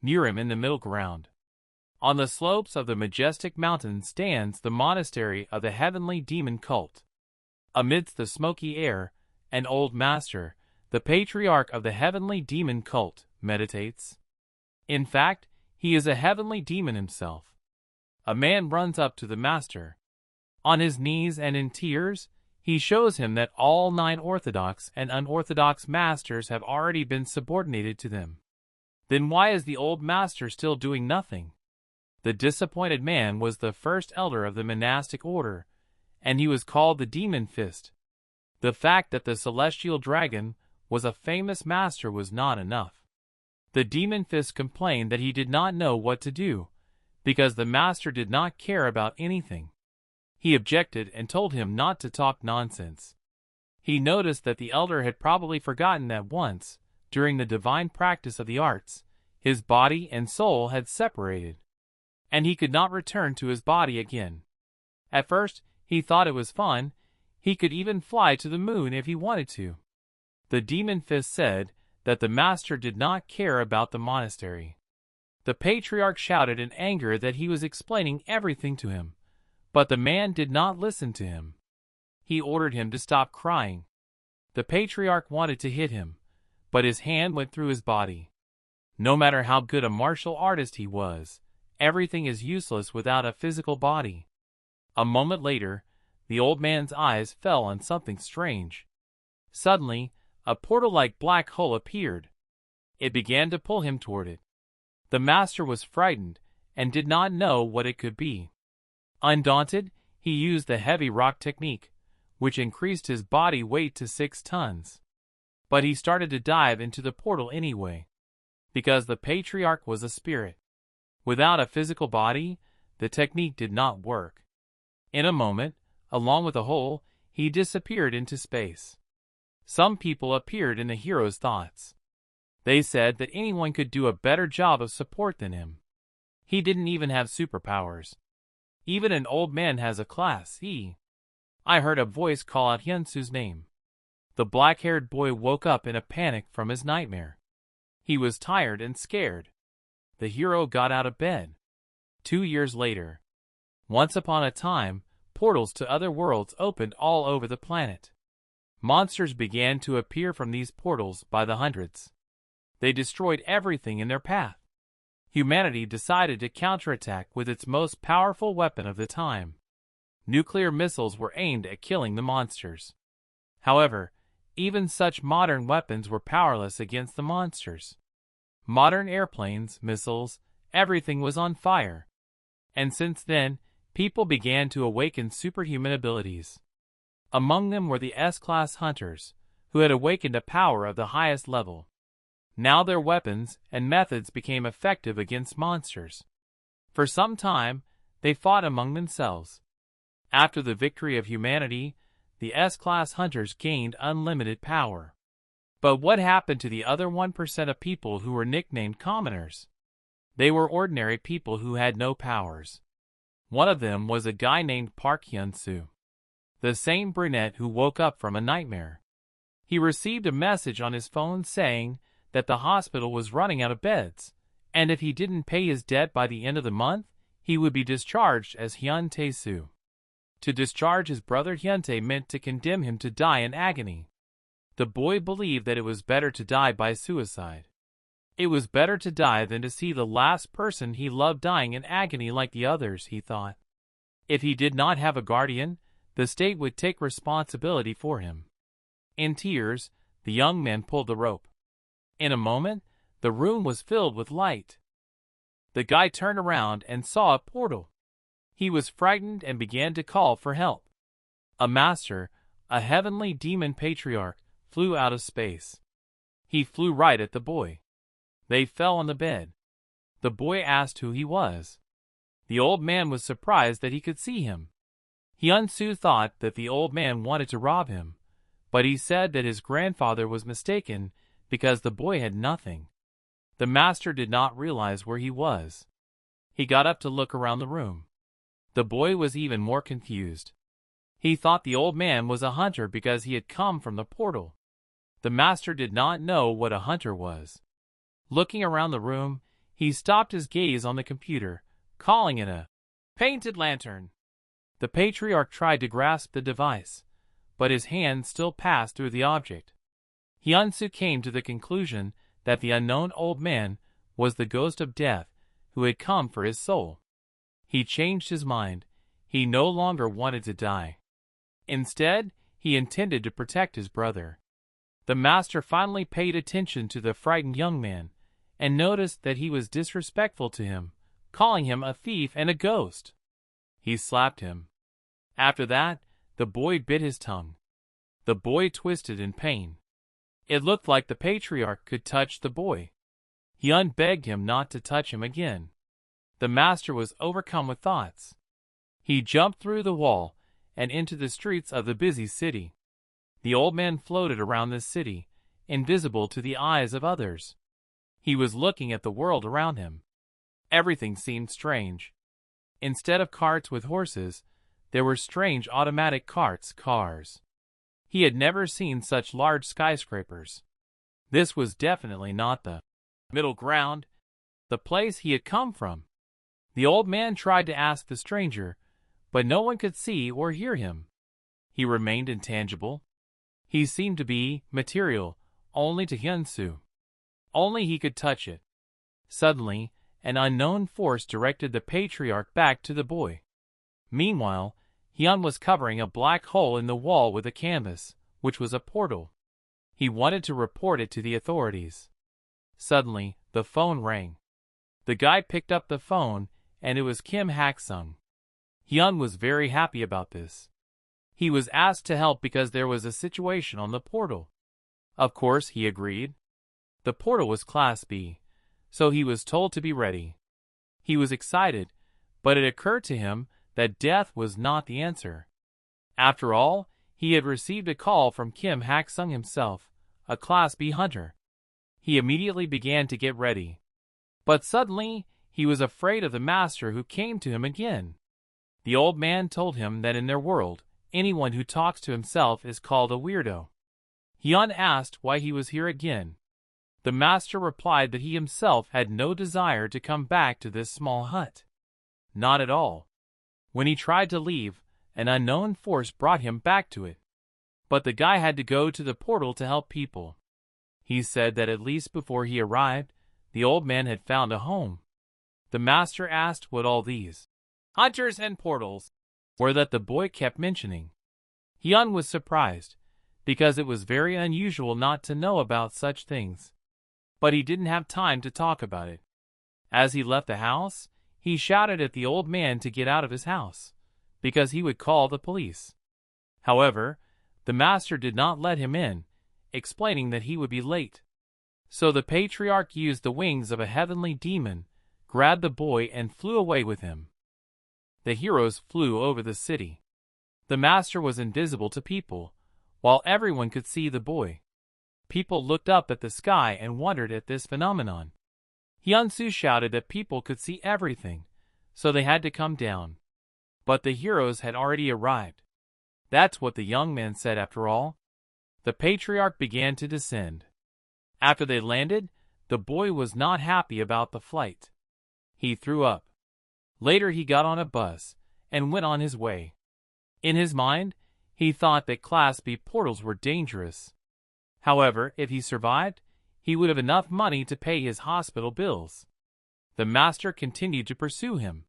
Murim in the middle ground. On the slopes of the majestic mountain stands the monastery of the heavenly demon cult. Amidst the smoky air, an old master, the patriarch of the heavenly demon cult, meditates. In fact, he is a heavenly demon himself. A man runs up to the master. On his knees and in tears, he shows him that all 9 orthodox and unorthodox masters have already been subordinated to them. Then why is the old master still doing nothing? The disappointed man was the first elder of the monastic order, and he was called the Demon Fist. The fact that the celestial dragon was a famous master was not enough. The Demon Fist complained that he did not know what to do, because the master did not care about anything. He objected and told him not to talk nonsense. He noticed that the elder had probably forgotten that once, during the divine practice of the arts, his body and soul had separated, and he could not return to his body again. At first, he thought it was fun. He could even fly to the moon if he wanted to. The Demon Fist said that the master did not care about the monastery. The patriarch shouted in anger that he was explaining everything to him, but the man did not listen to him. He ordered him to stop crying. The patriarch wanted to hit him, but his hand went through his body. No matter how good a martial artist he was, everything is useless without a physical body. A moment later, the old man's eyes fell on something strange. Suddenly, a portal-like black hole appeared. It began to pull him toward it. The master was frightened and did not know what it could be. Undaunted, he used the heavy rock technique, which increased his body weight to 6 tons. But he started to dive into the portal anyway, because the patriarch was a spirit. Without a physical body, the technique did not work. In a moment, along with the hole, he disappeared into space. Some people appeared in the hero's thoughts. They said that anyone could do a better job of support than him. He didn't even have superpowers. Even an old man has a class. I heard a voice call out Hyun-soo's name. The black-haired boy woke up in a panic from his nightmare. He was tired and scared. The hero got out of bed. 2 years later. Once upon a time, portals to other worlds opened all over the planet. Monsters began to appear from these portals by the hundreds. They destroyed everything in their path. Humanity decided to counterattack with its most powerful weapon of the time. Nuclear missiles were aimed at killing the monsters. However, even such modern weapons were powerless against the monsters. Modern airplanes, missiles, everything was on fire. And since then, people began to awaken superhuman abilities. Among them were the S-class hunters, who had awakened a power of the highest level. Now their weapons and methods became effective against monsters. For some time, they fought among themselves. After the victory of humanity, the S-class hunters gained unlimited power. But what happened to the other 1% of people who were nicknamed commoners? They were ordinary people who had no powers. One of them was a guy named Park Hyunsoo, the same brunette who woke up from a nightmare. He received a message on his phone saying that the hospital was running out of beds, and if he didn't pay his debt by the end of the month, he would be discharged as Hyun-tae. To discharge his brother Hyun-tae meant to condemn him to die in agony. The boy believed that it was better to die by suicide. It was better to die than to see the last person he loved dying in agony like the others, he thought. If he did not have a guardian, the state would take responsibility for him. In tears, the young man pulled the rope. In a moment, the room was filled with light. The guy turned around and saw a portal. He was frightened and began to call for help. A master, a heavenly demon patriarch, flew out of space. He flew right at the boy. They fell on the bed. The boy asked who he was. The old man was surprised that he could see him. Hyun-soo thought that the old man wanted to rob him, but he said that his grandfather was mistaken because the boy had nothing. The master did not realize where he was. He got up to look around the room. The boy was even more confused. He thought the old man was a hunter because he had come from the portal. The master did not know what a hunter was. Looking around the room, He stopped his gaze on the computer, calling it a painted lantern. The patriarch tried to grasp the device, but his hand still passed through the object. Hyun-soo came to the conclusion that the unknown old man was the ghost of death who had come for his soul. He changed his mind. He no longer wanted to die. Instead, he intended to protect his brother. The master finally paid attention to the frightened young man and noticed that he was disrespectful to him, calling him a thief and a ghost. He slapped him. After that, the boy bit his tongue. The boy twisted in pain. It looked like the patriarch could touch the boy. Hyun begged him not to touch him again. The master was overcome with thoughts. He jumped through the wall and into the streets of the busy city. The old man floated around the city, invisible to the eyes of others. He was looking at the world around him. Everything seemed strange. Instead of carts with horses, there were strange automatic cars. He had never seen such large skyscrapers. This was definitely not the middle ground, the place he had come from. The old man tried to ask the stranger, but no one could see or hear him. He remained intangible. He seemed to be material only to Hyun-soo. Only he could touch it. Suddenly, an unknown force directed the patriarch back to the boy. Meanwhile, Hyun was covering a black hole in the wall with a canvas, which was a portal. He wanted to report it to the authorities. Suddenly, the phone rang. The guy picked up the phone, and it was Kim Hak-sung. Hyun was very happy about this. He was asked to help because there was a situation on the portal. Of course, he agreed. The portal was Class B, so he was told to be ready. He was excited, but it occurred to him that death was not the answer. After all, he had received a call from Kim Hak-sung himself, a Class B hunter. He immediately began to get ready. But suddenly, he was afraid of the master who came to him again. The old man told him that in their world, anyone who talks to himself is called a weirdo. Hyun asked why he was here again. The master replied that he himself had no desire to come back to this small hut. Not at all. When he tried to leave, an unknown force brought him back to it. But the guy had to go to the portal to help people. He said that at least before he arrived, the old man had found a home. The master asked what all these hunters and portals were that the boy kept mentioning. Hyun was surprised, because it was very unusual not to know about such things. But he didn't have time to talk about it. As he left the house, he shouted at the old man to get out of his house, because he would call the police. However, the master did not let him in, explaining that he would be late. So the patriarch used the wings of a heavenly demon, grabbed the boy and flew away with him. The heroes flew over the city. The master was invisible to people, while everyone could see the boy. People looked up at the sky and wondered at this phenomenon. Hyun-soo shouted that people could see everything, so they had to come down. But the heroes had already arrived. That's what the young man said after all. The patriarch began to descend. After they landed, the boy was not happy about the flight. He threw up. Later he got on a bus and went on his way. In his mind, he thought that Class B portals were dangerous. However, if he survived, he would have enough money to pay his hospital bills. The master continued to pursue him.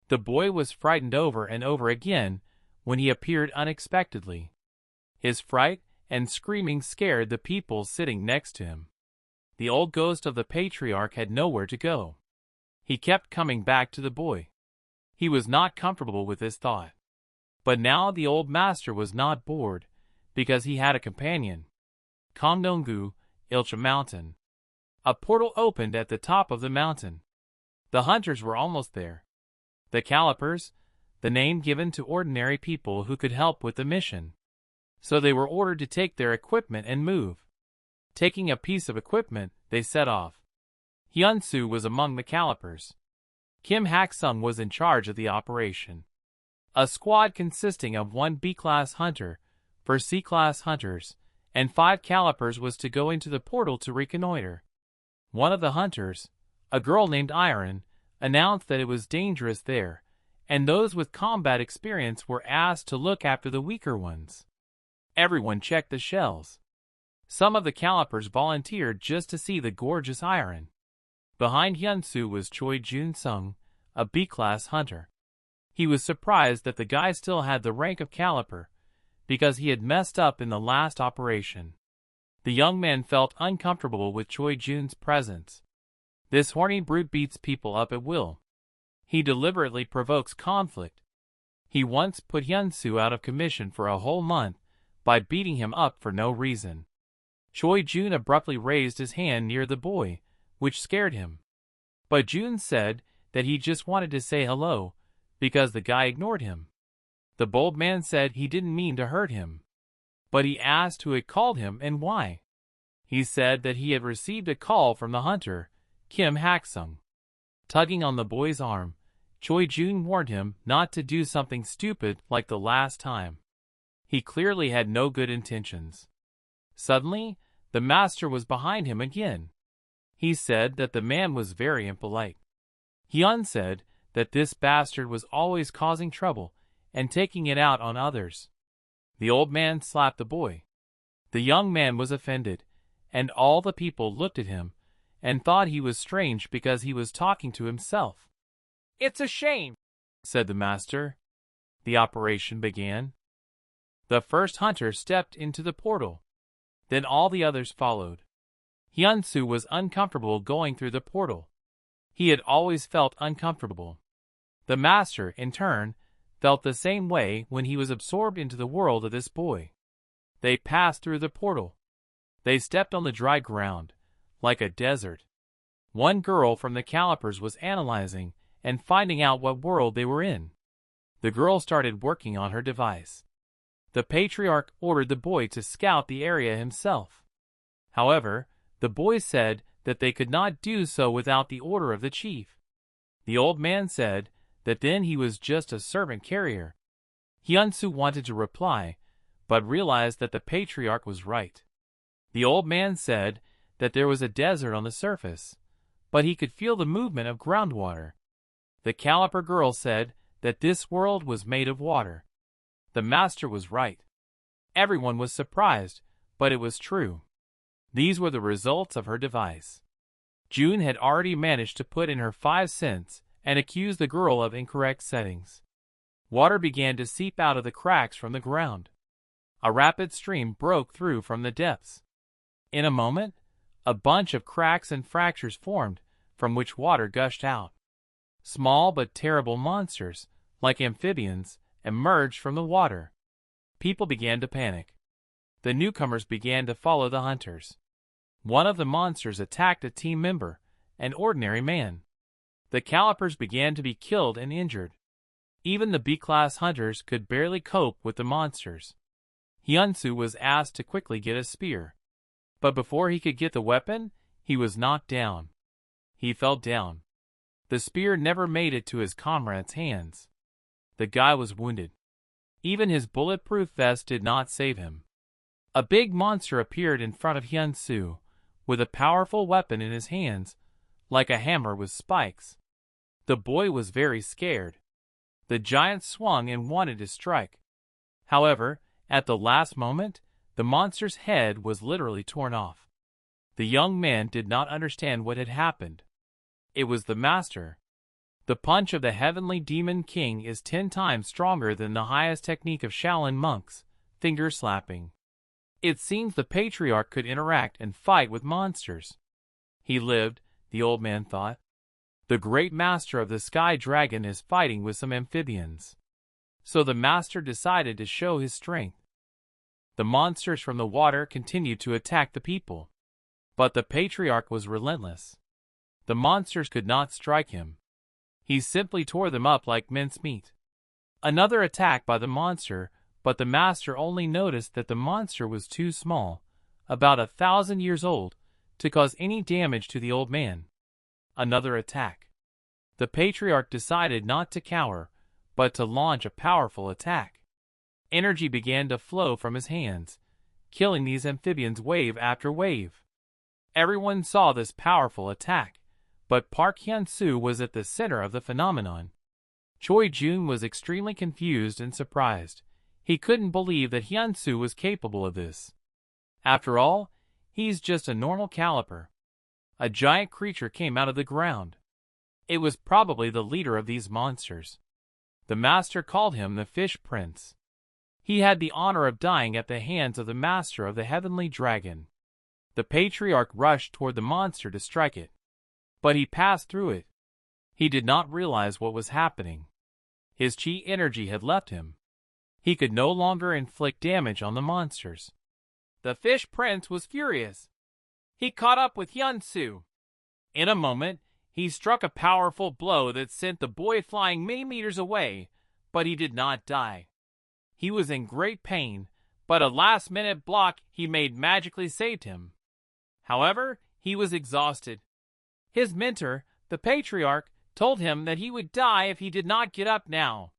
The boy was frightened over and over again when he appeared unexpectedly. His fright and screaming scared the people sitting next to him. The old ghost of the patriarch had nowhere to go. He kept coming back to the boy. He was not comfortable with this thought. But now the old master was not bored, because he had a companion. Cheongyeong, Ilcha Mountain. A portal opened at the top of the mountain. The hunters were almost there. The calipers, the name given to ordinary people who could help with the mission. So they were ordered to take their equipment and move. Taking a piece of equipment, they set off. Hyun-soo was among the calipers. Kim Hak-sung was in charge of the operation. A squad consisting of 1 B-class hunter, 4 C-class hunters, and 5 calipers was to go into the portal to reconnoiter. One of the hunters, A girl named Iron announced that it was dangerous there, and those with combat experience were asked to look after the weaker ones. Everyone checked the shells. Some of the calipers volunteered just to see the gorgeous Iron. Behind Hyun-soo was Choi Jun-sung, a B-class hunter. He was surprised that the guy still had the rank of caliper, because he had messed up in the last operation. The young man felt uncomfortable with Choi Jun's presence. This horny brute beats people up at will. He deliberately provokes conflict. He once put Hyun-soo out of commission for a whole month by beating him up for no reason. Choi Jun abruptly raised his hand near the boy, which scared him. But Jun said that he just wanted to say hello, because the guy ignored him. The bold man said he didn't mean to hurt him, but he asked who had called him and why. He said that he had received a call from the hunter, Kim Hak-sung. Tugging on the boy's arm, Choi Jun warned him not to do something stupid like the last time. He clearly had no good intentions. Suddenly, the master was behind him again. He said that the man was very impolite. Hyun said that this bastard was always causing trouble and taking it out on others. The old man slapped the boy. The young man was offended, and all the people looked at him and thought he was strange because he was talking to himself. "It's a shame," said the master. The operation began. The first hunter stepped into the portal. Then all the others followed. Hyun-soo was uncomfortable going through the portal. He had always felt uncomfortable. The master, in turn, felt the same way when he was absorbed into the world of this boy. They passed through the portal. They stepped on the dry ground, like a desert. One girl from the calipers was analyzing and finding out what world they were in. The girl started working on her device. The patriarch ordered the boy to scout the area himself. However, the boy said that they could not do so without the order of the chief. The old man said that then he was just a servant carrier. Hyun-soo wanted to reply, but realized that the patriarch was right. The old man said that there was a desert on the surface, but he could feel the movement of groundwater. The caliper girl said that this world was made of water. The master was right. Everyone was surprised, but it was true. These were the results of her device. June had already managed to put in her 5 cents and accuse the girl of incorrect settings. Water began to seep out of the cracks from the ground. A rapid stream broke through from the depths. In a moment, a bunch of cracks and fractures formed, from which water gushed out. Small but terrible monsters, like amphibians, emerged from the water. People began to panic. The newcomers began to follow the hunters. One of the monsters attacked a team member, an ordinary man. The calipers began to be killed and injured. Even the B-class hunters could barely cope with the monsters. Hyun-soo was asked to quickly get a spear. But before he could get the weapon, he was knocked down. He fell down. The spear never made it to his comrade's hands. The guy was wounded. Even his bulletproof vest did not save him. A big monster appeared in front of Hyun-soo, with a powerful weapon in his hands, like a hammer with spikes. The boy was very scared. The giant swung and wanted to strike. However, at the last moment, the monster's head was literally torn off. The young man did not understand what had happened. It was the master. The punch of the heavenly demon king is 10 times stronger than the highest technique of Shaolin monks, finger slapping. It seems the patriarch could interact and fight with monsters. He lived, the old man thought. The great master of the sky dragon is fighting with some amphibians. So the master decided to show his strength. The monsters from the water continued to attack the people. But the patriarch was relentless. The monsters could not strike him. He simply tore them up like mincemeat. Another attack by the monster, but the master only noticed that the monster was too small, about 1,000 years old, to cause any damage to the old man. Another attack. The patriarch decided not to cower, but to launch a powerful attack. Energy began to flow from his hands, killing these amphibians wave after wave. Everyone saw this powerful attack, But Park Hyunsoo was at the center of the phenomenon. Choi-jun was extremely confused and surprised. He couldn't believe that Hyun-soo was capable of this. After all, he's just a normal caliper. A giant creature came out of the ground. It was probably the leader of these monsters. The master called him the Fish Prince. He had the honor of dying at the hands of the master of the heavenly dragon. The patriarch rushed toward the monster to strike it. But he passed through it. He did not realize what was happening. His chi energy had left him. He could no longer inflict damage on the monsters. The Fish Prince was furious. He caught up with Hyun-soo. In a moment, he struck a powerful blow that sent the boy flying many meters away, but he did not die. He was in great pain, but a last-minute block he made magically saved him. However, he was exhausted. His mentor, the patriarch, told him that he would die if he did not get up now.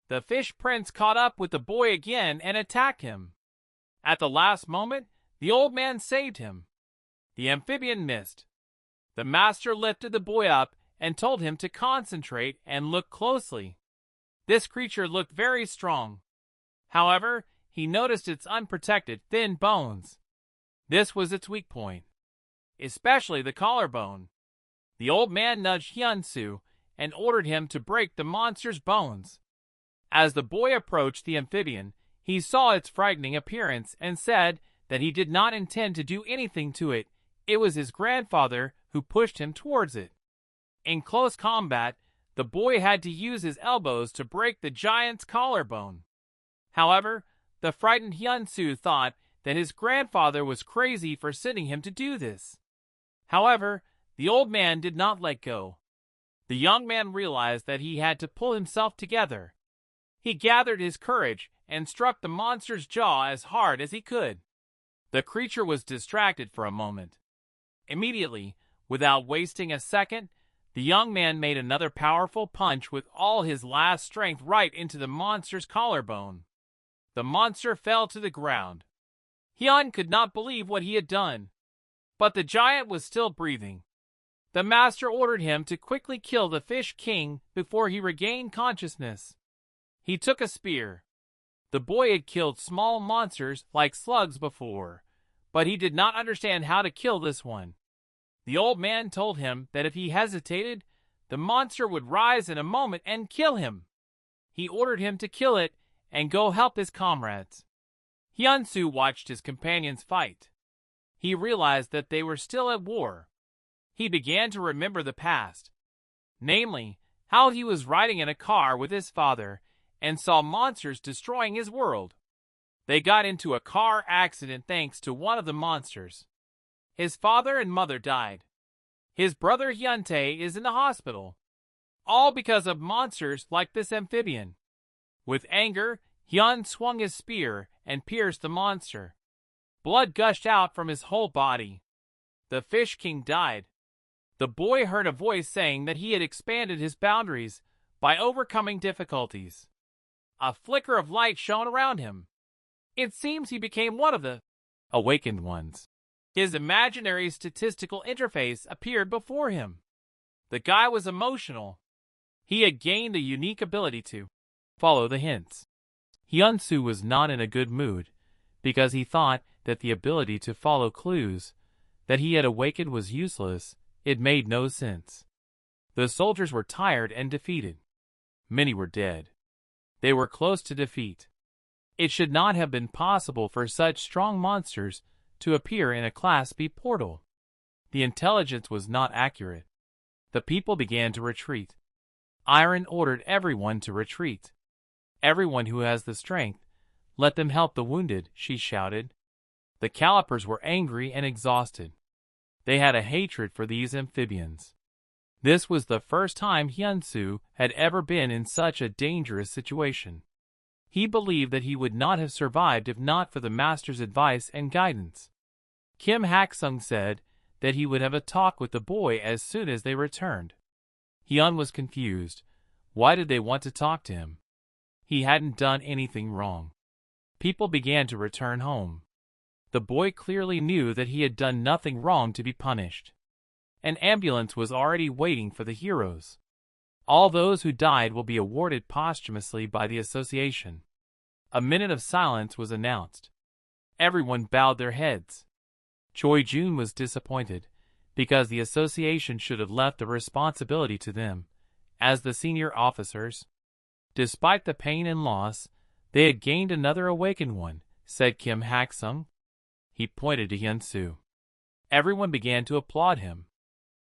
The Fish Prince caught up with the boy again and attacked him. At the last moment, the old man saved him. The amphibian missed. The master lifted the boy up and told him to concentrate and look closely. This creature looked very strong. However, he noticed its unprotected, thin bones. This was its weak point, especially the collarbone. The old man nudged Hyun-soo and ordered him to break the monster's bones. As the boy approached the amphibian, he saw its frightening appearance and said that he did not intend to do anything to it. It was his grandfather who pushed him towards it. In close combat, the boy had to use his elbows to break the giant's collarbone. However, the frightened Hyun-soo thought that his grandfather was crazy for sending him to do this. However, the old man did not let go. The young man realized that he had to pull himself together. He gathered his courage and struck the monster's jaw as hard as he could. The creature was distracted for a moment. Immediately, without wasting a second, the young man made another powerful punch with all his last strength right into the monster's collarbone. The monster fell to the ground. Hyun could not believe what he had done. But the giant was still breathing. The master ordered him to quickly kill the Fish King before he regained consciousness. He took a spear. The boy had killed small monsters like slugs before, but he did not understand how to kill this one. The old man told him that if he hesitated, the monster would rise in a moment and kill him. He ordered him to kill it and go help his comrades. Hyun-soo watched his companions fight. He realized that they were still at war. He began to remember the past, namely, how he was riding in a car with his father and saw monsters destroying his world. They got into a car accident thanks to one of the monsters. His father and mother died. His brother Hyun-tae is in the hospital. All because of monsters like this amphibian. With anger, Hyun swung his spear and pierced the monster. Blood gushed out from his whole body. The Fish King died. The boy heard a voice saying that he had expanded his boundaries by overcoming difficulties. A flicker of light shone around him. It seems he became one of the awakened ones. His imaginary statistical interface appeared before him. The guy was emotional. He had gained a unique ability to follow the hints. Hyun-soo was not in a good mood because he thought that the ability to follow clues that he had awakened was useless. It made no sense. The soldiers were tired and defeated. Many were dead. They were close to defeat. It should not have been possible for such strong monsters to appear in a Class B portal. The intelligence was not accurate. The people began to retreat. Iron ordered everyone to retreat. Everyone who has the strength, let them help the wounded, she shouted. The calipers were angry and exhausted. They had a hatred for these amphibians. This was the first time Hyun-soo had ever been in such a dangerous situation. He believed that he would not have survived if not for the master's advice and guidance. Kim Hak-sung said that he would have a talk with the boy as soon as they returned. Hyun was confused. Why did they want to talk to him? He hadn't done anything wrong. People began to return home. The boy clearly knew that he had done nothing wrong to be punished. An ambulance was already waiting for the heroes. All those who died will be awarded posthumously by the association. A minute of silence was announced. Everyone bowed their heads. Choi-jun was disappointed, because the association should have left the responsibility to them, as the senior officers. Despite the pain and loss, they had gained another awakened one, said Kim Hak-sung. He pointed to Hyun-soo. Everyone began to applaud him.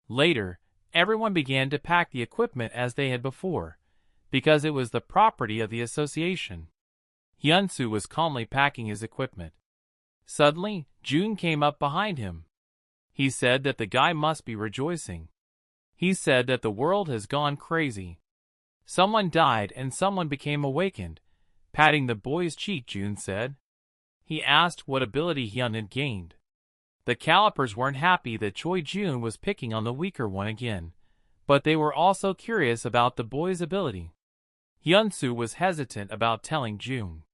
Later, everyone began to pack the equipment as they had before, because it was the property of the association. Hyun-soo was calmly packing his equipment. Suddenly, Jun came up behind him. He said that the guy must be rejoicing. He said that the world has gone crazy. Someone died and someone became awakened. Patting the boy's cheek, Jun said. He asked what ability Hyun had gained. The calipers weren't happy that Choi-jun was picking on the weaker one again, but they were also curious about the boy's ability. Hyun-soo was hesitant about telling Jun,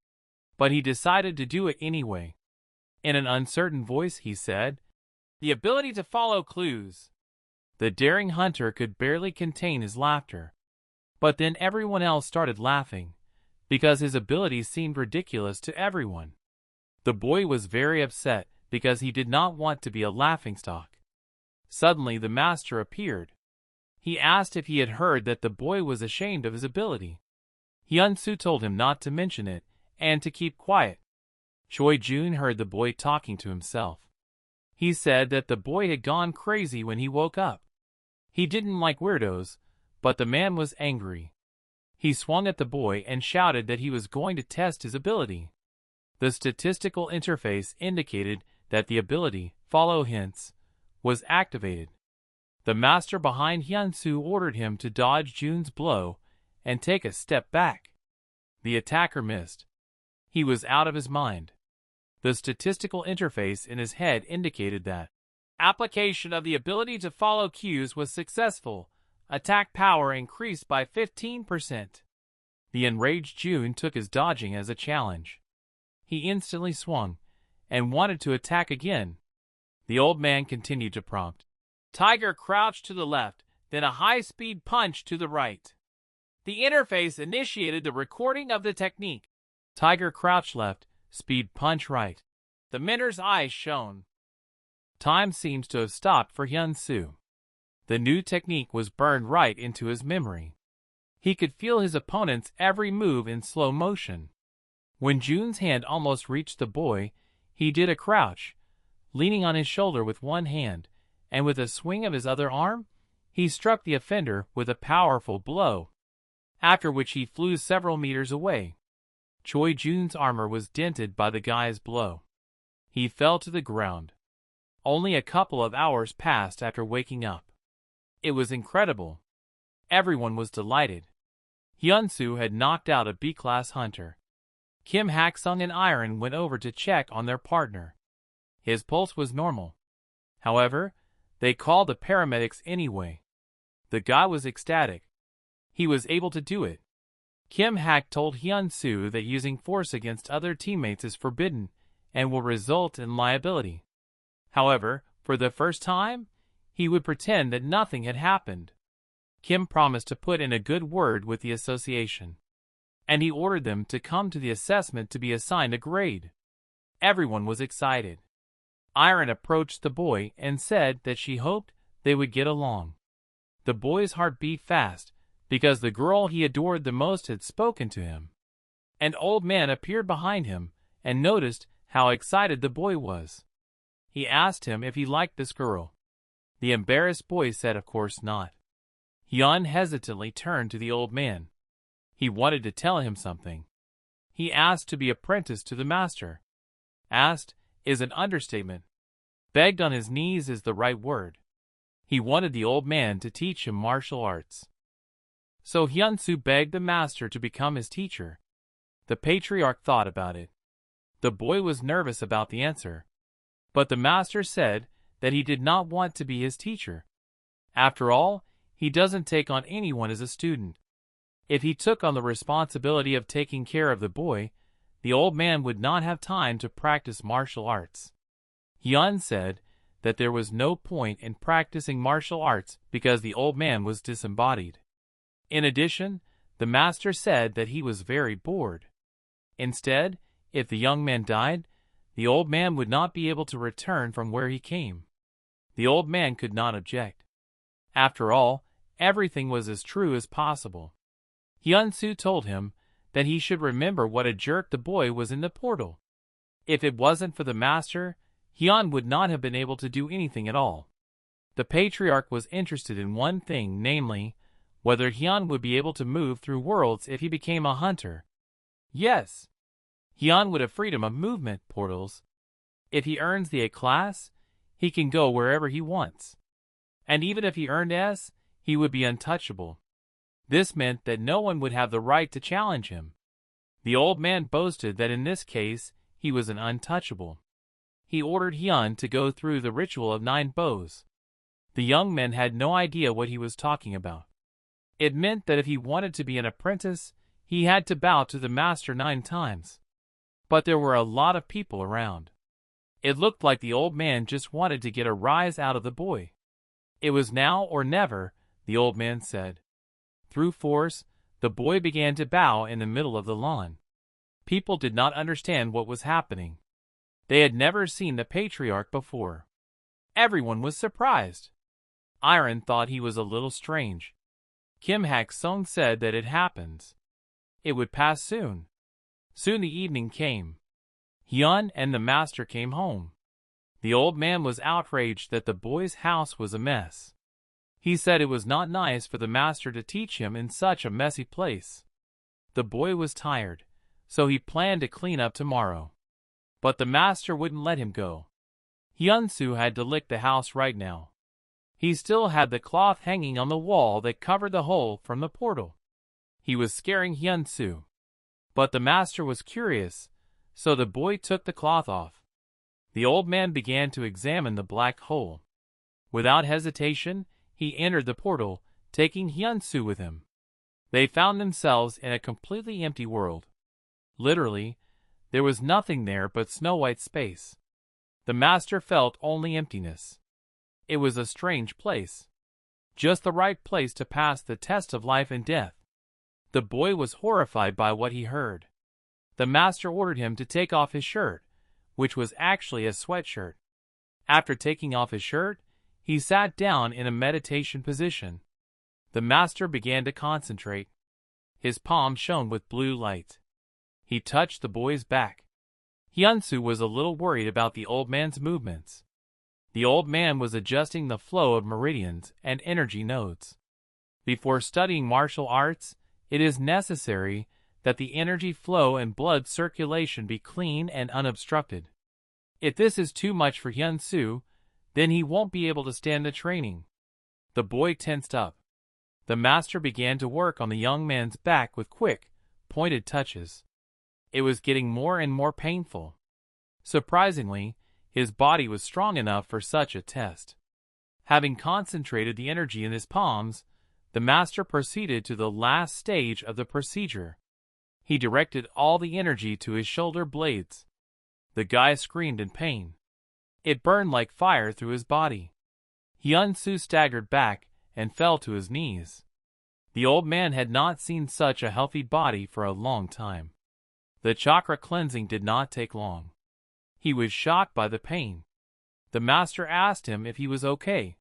but he decided to do it anyway. In an uncertain voice he said, "The ability to follow clues." The daring hunter could barely contain his laughter. But then everyone else started laughing, because his ability seemed ridiculous to everyone. The boy was very upset, because he did not want to be a laughingstock. Suddenly the master appeared. He asked if he had heard that the boy was ashamed of his ability. Hyun-soo told him not to mention it, and to keep quiet. Choi-jun heard the boy talking to himself. He said that the boy had gone crazy when he woke up. He didn't like weirdos, but the man was angry. He swung at the boy and shouted that he was going to test his ability. The statistical interface indicated that the ability, follow hints, was activated. The master behind Hyun-soo ordered him to dodge Jun's blow and take a step back. The attacker missed. He was out of his mind. The statistical interface in his head indicated that application of the ability to follow cues was successful. Attack power increased by 15%. The enraged Jun took his dodging as a challenge. He instantly swung and wanted to attack again. The old man continued to prompt. Tiger crouched to the left, then a high-speed punch to the right. The interface initiated the recording of the technique. Tiger crouch left, speed punch right. The mentor's eyes shone. Time seems to have stopped for Hyun-soo. The new technique was burned right into his memory. He could feel his opponent's every move in slow motion. When Jun's hand almost reached the boy, he did a crouch, leaning on his shoulder with one hand, and with a swing of his other arm, he struck the offender with a powerful blow, after which he flew several meters away. Choi-jun's armor was dented by the guy's blow. He fell to the ground. Only a couple of hours passed after waking up. It was incredible. Everyone was delighted. Hyun-soo had knocked out a B-class hunter. Kim Hak-sung and Iron went over to check on their partner. His pulse was normal. However, they called the paramedics anyway. The guy was ecstatic. He was able to do it. Kim Hak told Hyun-soo that using force against other teammates is forbidden and will result in liability. However, for the first time, he would pretend that nothing had happened. Kim promised to put in a good word with the association, and he ordered them to come to the assessment to be assigned a grade. Everyone was excited. Iron approached the boy and said that she hoped they would get along. The boy's heart beat fast, because the girl he adored the most had spoken to him. An old man appeared behind him and noticed how excited the boy was. He asked him if he liked this girl. The embarrassed boy said of course not. Hyun hesitantly turned to the old man. He wanted to tell him something. He asked to be apprenticed to the master. Asked is an understatement. Begged on his knees is the right word. He wanted the old man to teach him martial arts. So Hyun-soo begged the master to become his teacher. The patriarch thought about it. The boy was nervous about the answer, but the master said that he did not want to be his teacher. After all, he doesn't take on anyone as a student. If he took on the responsibility of taking care of the boy, the old man would not have time to practice martial arts. Hyun said that there was no point in practicing martial arts because the old man was disembodied. In addition, the master said that he was very bored. Instead, if the young man died, the old man would not be able to return from where he came. The old man could not object. After all, everything was as true as possible. Hyun-soo told him that he should remember what a jerk the boy was in the portal. If it wasn't for the master, Hyun would not have been able to do anything at all. The patriarch was interested in one thing, namely, whether Hyun would be able to move through worlds if he became a hunter. Yes, Hyun would have freedom of movement portals. If he earns the A class, he can go wherever he wants. And even if he earned S, he would be untouchable. This meant that no one would have the right to challenge him. The old man boasted that in this case, he was an untouchable. He ordered Hyun to go through the ritual of 9 bows. The young man had no idea what he was talking about. It meant that if he wanted to be an apprentice, he had to bow to the master 9 times. But there were a lot of people around. It looked like the old man just wanted to get a rise out of the boy. It was now or never, the old man said. Through force, the boy began to bow in the middle of the lawn. People did not understand what was happening. They had never seen the patriarch before. Everyone was surprised. Iron thought he was a little strange. Kim Hak-sung said that it happens. It would pass soon. Soon the evening came. Hyun and the master came home. The old man was outraged that the boy's house was a mess. He said it was not nice for the master to teach him in such a messy place. The boy was tired, so he planned to clean up tomorrow. But the master wouldn't let him go. Hyun-soo had to lick the house right now. He still had the cloth hanging on the wall that covered the hole from the portal. He was scaring Hyun-soo. But the master was curious, so the boy took the cloth off. The old man began to examine the black hole. Without hesitation, he entered the portal, taking Hyun-soo with him. They found themselves in a completely empty world. Literally, there was nothing there but snow-white space. The master felt only emptiness. It was a strange place. Just the right place to pass the test of life and death. The boy was horrified by what he heard. The master ordered him to take off his shirt, which was actually a sweatshirt. After taking off his shirt, he sat down in a meditation position. The master began to concentrate. His palm shone with blue light. He touched the boy's back. Hyun-soo was a little worried about the old man's movements. The old man was adjusting the flow of meridians and energy nodes. Before studying martial arts, it is necessary that the energy flow and blood circulation be clean and unobstructed. If this is too much for Hyun-soo, then he won't be able to stand the training. The boy tensed up. The master began to work on the young man's back with quick, pointed touches. It was getting more and more painful. Surprisingly, his body was strong enough for such a test. Having concentrated the energy in his palms, the master proceeded to the last stage of the procedure. He directed all the energy to his shoulder blades. The guy screamed in pain. It burned like fire through his body. Hyun-soo staggered back and fell to his knees. The old man had not seen such a healthy body for a long time. The chakra cleansing did not take long. He was shocked by the pain. The master asked him if he was okay.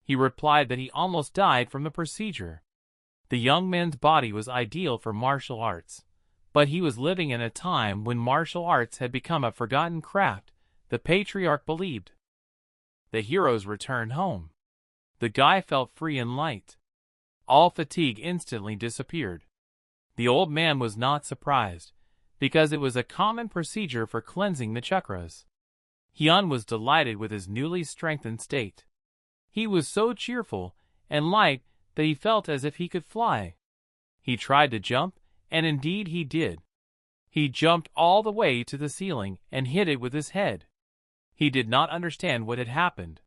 He replied that he almost died from the procedure. The young man's body was ideal for martial arts, but he was living in a time when martial arts had become a forgotten craft, the patriarch believed. The heroes returned home. The guy felt free and light. All fatigue instantly disappeared. The old man was not surprised, because it was a common procedure for cleansing the chakras. Hyun was delighted with his newly strengthened state. He was so cheerful and light that he felt as if he could fly. He tried to jump, and indeed he did. He jumped all the way to the ceiling and hit it with his head. He did not understand what had happened.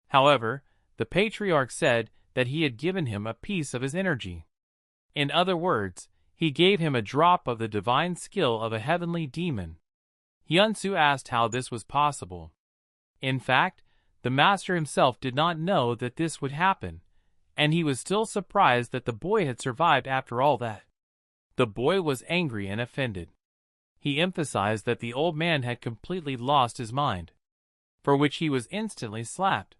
However, the patriarch said that he had given him a piece of his energy. In other words, he gave him a drop of the divine skill of a heavenly demon. Hyun-soo asked how this was possible. In fact, The master himself did not know that this would happen, and he was still surprised that the boy had survived after all that. The boy was angry and offended. He emphasized that the old man had completely lost his mind, for which he was instantly slapped.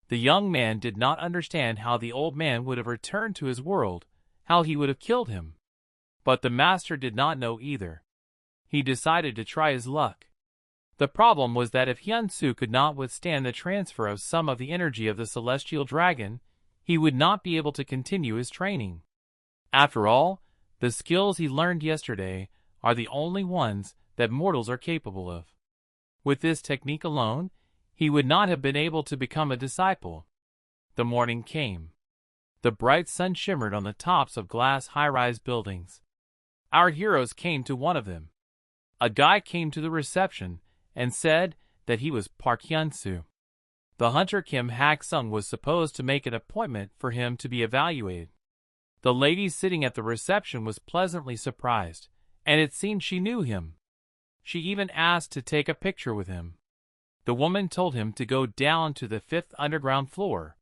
The young man did not understand how the old man would have returned to his world, how he would have killed him. But the master did not know either. He decided to try his luck. The problem was that if Hyun-soo could not withstand the transfer of some of the energy of the celestial dragon, he would not be able to continue his training. After all, the skills he learned yesterday are the only ones that mortals are capable of. With this technique alone, he would not have been able to become a disciple. The morning came. The bright sun shimmered on the tops of glass high-rise buildings. Our heroes came to one of them. A guy came to the reception and said that he was Park Hyunsoo. The hunter Kim Hak-sung was supposed to make an appointment for him to be evaluated. The lady sitting at the reception was pleasantly surprised, and it seemed she knew him. She even asked to take a picture with him. The woman told him to go down to the 5th underground floor.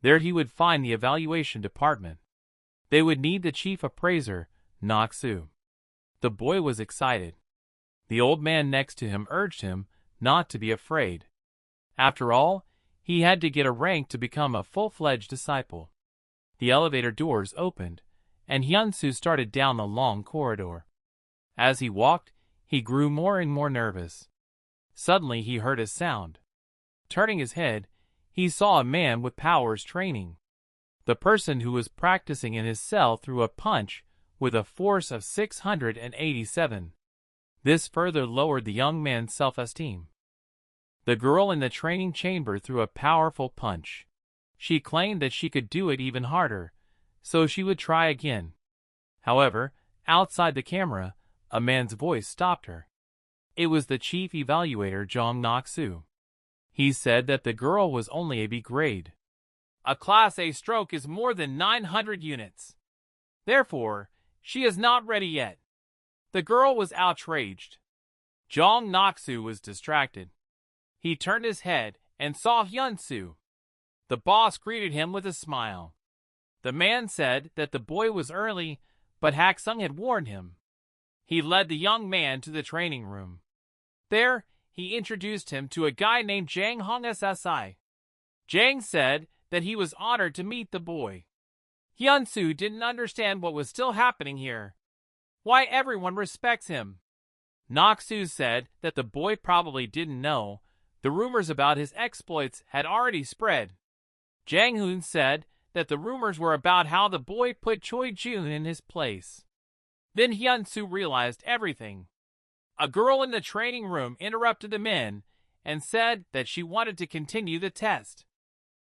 There he would find the evaluation department. They would need the chief appraiser, Nok-soo. The boy was excited. The old man next to him urged him not to be afraid. After all, he had to get a rank to become a full-fledged disciple. The elevator doors opened, and Hyun-soo started down the long corridor. As he walked, he grew more and more nervous. Suddenly he heard a sound. Turning his head, he saw a man with powers training. The person who was practicing in his cell threw a punch with a force of 687. This further lowered the young man's self-esteem. The girl in the training chamber threw a powerful punch. She claimed that she could do it even harder, so she would try again. However, outside the camera, a man's voice stopped her. It was the chief evaluator, Jong Nok-soo. He said that the girl was only a B grade. A Class A stroke is more than 900 units. Therefore, she is not ready yet. The girl was outraged. Jong Nok-soo was distracted. He turned his head and saw Hyun-soo. The boss greeted him with a smile. The man said that the boy was early, but Hak-sung had warned him. He led the young man to the training room. There, he introduced him to a guy named Jang Hong SSI. Jang said that he was honored to meet the boy. Hyun-soo didn't understand what was still happening here. Why everyone respects him. Nok-soo said that the boy probably didn't know. The rumors about his exploits had already spread. Jang-hoon said that the rumors were about how the boy put Choi-jun in his place. Then Hyun-soo realized everything. A girl in the training room interrupted the men and said that she wanted to continue the test.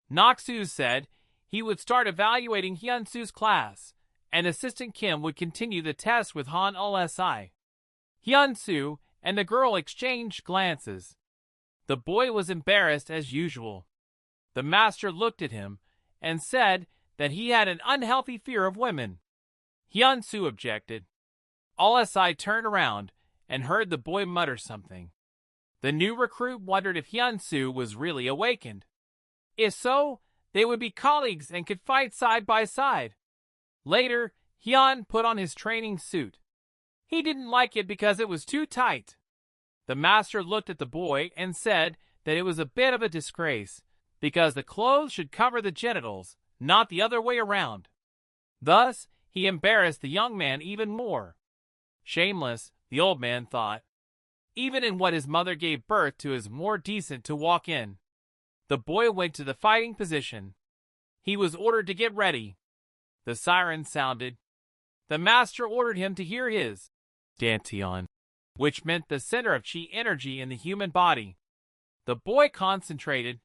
Nok-soo said he would start evaluating Hyun-soo's class, and Assistant Kim would continue the test with Han Ul-si. Hyun-soo and the girl exchanged glances. The boy was embarrassed as usual. The master looked at him and said that he had an unhealthy fear of women. Hyun-soo objected. Ul-si turned around and heard the boy mutter something. The new recruit wondered if Hyun-soo was really awakened. If so, they would be colleagues and could fight side by side. Later, Hyun put on his training suit. He didn't like it because it was too tight. The master looked at the boy and said that it was a bit of a disgrace, because the clothes should cover the genitals, not the other way around. Thus, he embarrassed the young man even more. Shameless, the old man thought. Even in what his mother gave birth to is more decent to walk in. The boy went to the fighting position. He was ordered to get ready. The siren sounded. The master ordered him to hear his dantian, which meant the center of chi energy in the human body. The boy concentrated.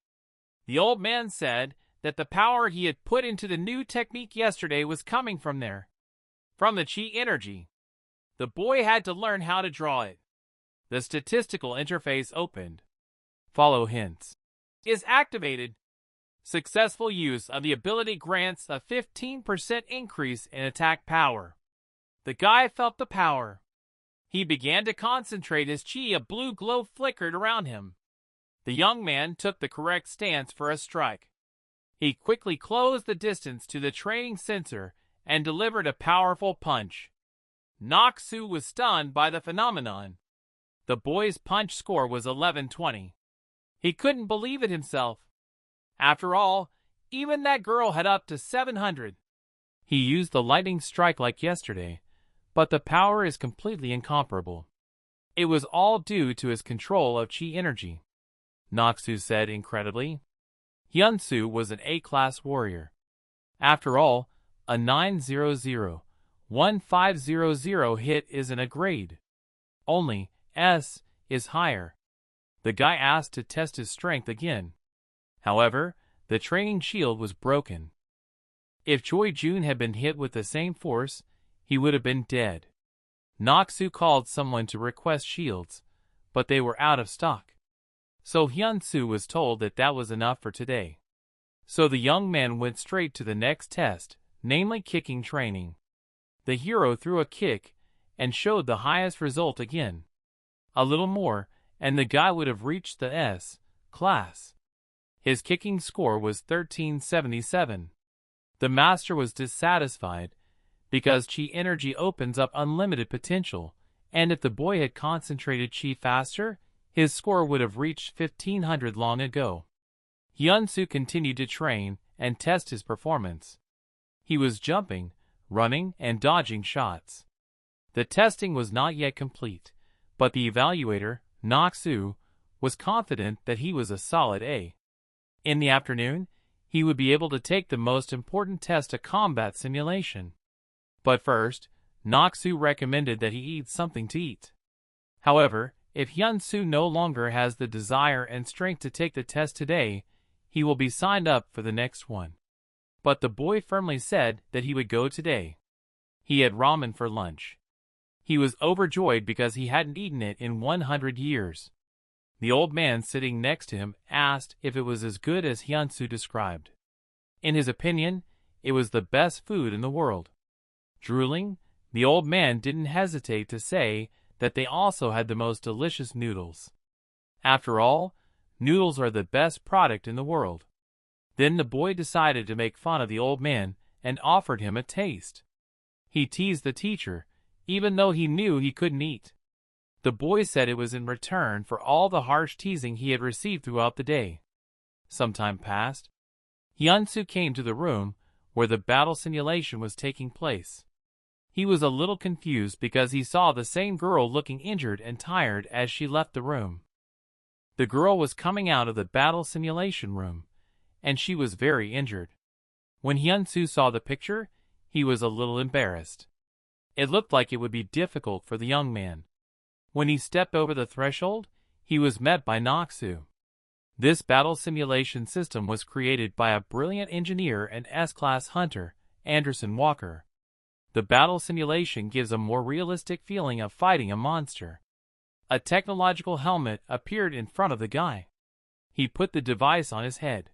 The old man said that the power he had put into the new technique yesterday was coming from there, from the chi energy. The boy had to learn how to draw it. The statistical interface opened. Follow hints. Is activated. Successful use of the ability grants a 15% increase in attack power. The guy felt the power. He began to concentrate his chi. A blue glow flickered around him. The young man took the correct stance for a strike. He quickly closed the distance to the training sensor and delivered a powerful punch. Nok-soo was stunned by the phenomenon. The boy's punch score was 11-20. He couldn't believe it himself. After all, even that girl had up to 700. He used the lightning strike like yesterday, but the power is completely incomparable. It was all due to his control of chi energy. Nok-soo said incredibly. Hyun-soo was an A-class warrior. After all, a 900-1500 hit isn't a grade. Only S is higher. The guy asked to test his strength again. However, the training shield was broken. If Choi-jun had been hit with the same force, he would have been dead. Nok-soo called someone to request shields, but they were out of stock. So Hyun-soo was told that that was enough for today. So the young man went straight to the next test, namely kicking training. The hero threw a kick and showed the highest result again. A little more, and the guy would have reached the S class. His kicking score was 1377. The master was dissatisfied, because chi energy opens up unlimited potential, and if the boy had concentrated chi faster, his score would have reached 1500 long ago. Hyun-soo continued to train and test his performance. He was jumping, running, and dodging shots. The testing was not yet complete, but the evaluator, Nok-soo, was confident that he was a solid A. In the afternoon, he would be able to take the most important test, a combat simulation. But first, Nok-soo recommended that he eat something to eat. However, if Hyun-soo no longer has the desire and strength to take the test today, he will be signed up for the next one. But the boy firmly said that he would go today. He had ramen for lunch. He was overjoyed because he hadn't eaten it in 100 years. The old man sitting next to him asked if it was as good as Hyun-soo described. In his opinion, it was the best food in the world. Drooling, the old man didn't hesitate to say that they also had the most delicious noodles. After all, noodles are the best product in the world. Then the boy decided to make fun of the old man and offered him a taste. He teased the teacher, even though he knew he couldn't eat. The boy said it was in return for all the harsh teasing he had received throughout the day. Some time passed. Hyun-soo came to the room where the battle simulation was taking place. He was a little confused because he saw the same girl looking injured and tired as she left the room. The girl was coming out of the battle simulation room, and she was very injured. When Hyun-soo saw the picture, he was a little embarrassed. It looked like it would be difficult for the young man. When he stepped over the threshold, he was met by Nok-soo. This battle simulation system was created by a brilliant engineer and S-class hunter, Anderson Walker. The battle simulation gives a more realistic feeling of fighting a monster. A technological helmet appeared in front of the guy. He put the device on his head.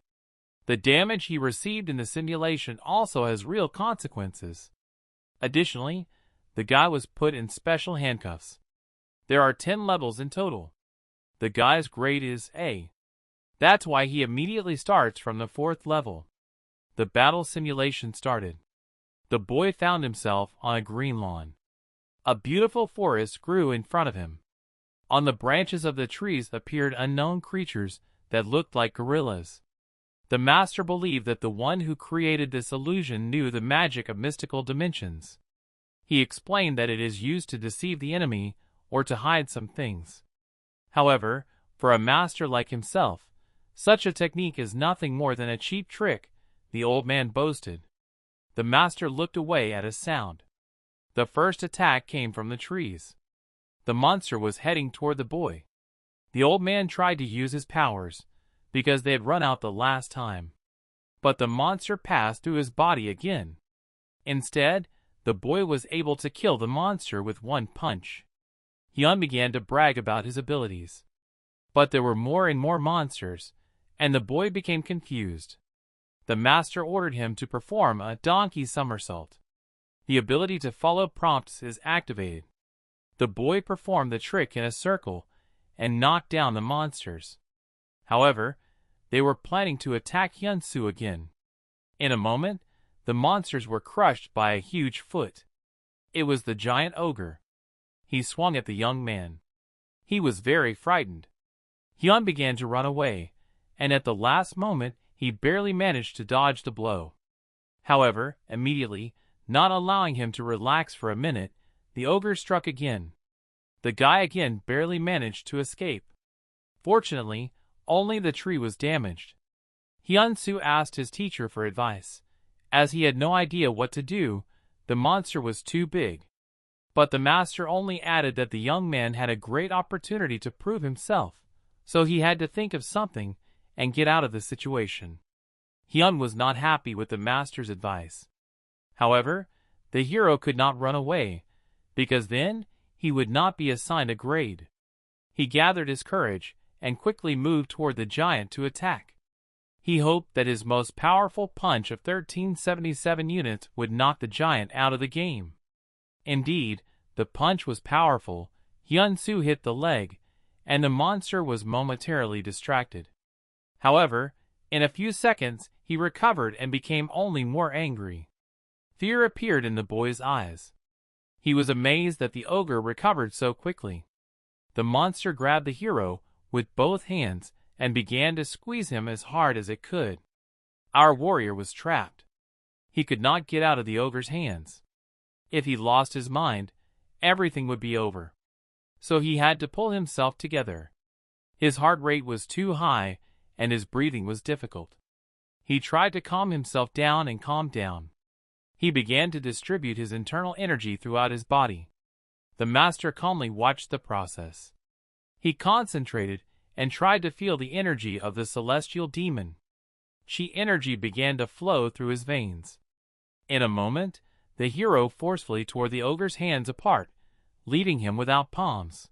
The damage he received in the simulation also has real consequences. Additionally, the guy was put in special handcuffs. There are 10 levels in total. The guy's grade is A. That's why he immediately starts from the 4th level. The battle simulation started. The boy found himself on a green lawn. A beautiful forest grew in front of him. On the branches of the trees appeared unknown creatures that looked like gorillas. The master believed that the one who created this illusion knew the magic of mystical dimensions. He explained that it is used to deceive the enemy or to hide some things. However, for a master like himself, such a technique is nothing more than a cheap trick, the old man boasted. The master looked away at a sound. The first attack came from the trees. The monster was heading toward the boy. The old man tried to use his powers, because they had run out the last time. But the monster passed through his body again. Instead, the boy was able to kill the monster with one punch. Hyun began to brag about his abilities. But there were more and more monsters, and the boy became confused. The master ordered him to perform a donkey somersault. The ability to follow prompts is activated. The boy performed the trick in a circle and knocked down the monsters. However, they were planning to attack Hyun-soo again. In a moment, the monsters were crushed by a huge foot. It was the giant ogre. He swung at the young man. He was very frightened. Hyun began to run away, and at the last moment he barely managed to dodge the blow. However, immediately, not allowing him to relax for a minute, the ogre struck again. The guy again barely managed to escape. Fortunately, only the tree was damaged. Hyun-soo asked his teacher for advice. As he had no idea what to do, the monster was too big. But the master only added that the young man had a great opportunity to prove himself, so he had to think of something and get out of the situation. Hyun was not happy with the master's advice. However, the hero could not run away, because then he would not be assigned a grade. He gathered his courage and quickly moved toward the giant to attack. He hoped that his most powerful punch of 1377 units would knock the giant out of the game. Indeed, the punch was powerful. Hyun-soo hit the leg, and the monster was momentarily distracted. However, in a few seconds, he recovered and became only more angry. Fear appeared in the boy's eyes. He was amazed that the ogre recovered so quickly. The monster grabbed the hero with both hands and began to squeeze him as hard as it could. Our warrior was trapped. He could not get out of the ogre's hands. If he lost his mind, everything would be over. So he had to pull himself together. His heart rate was too high, and his breathing was difficult. He tried to calm himself down and calmed down. He began to distribute his internal energy throughout his body. The master calmly watched the process. He concentrated and tried to feel the energy of the celestial demon. Chi energy began to flow through his veins. In a moment, the hero forcefully tore the ogre's hands apart, leaving him without palms.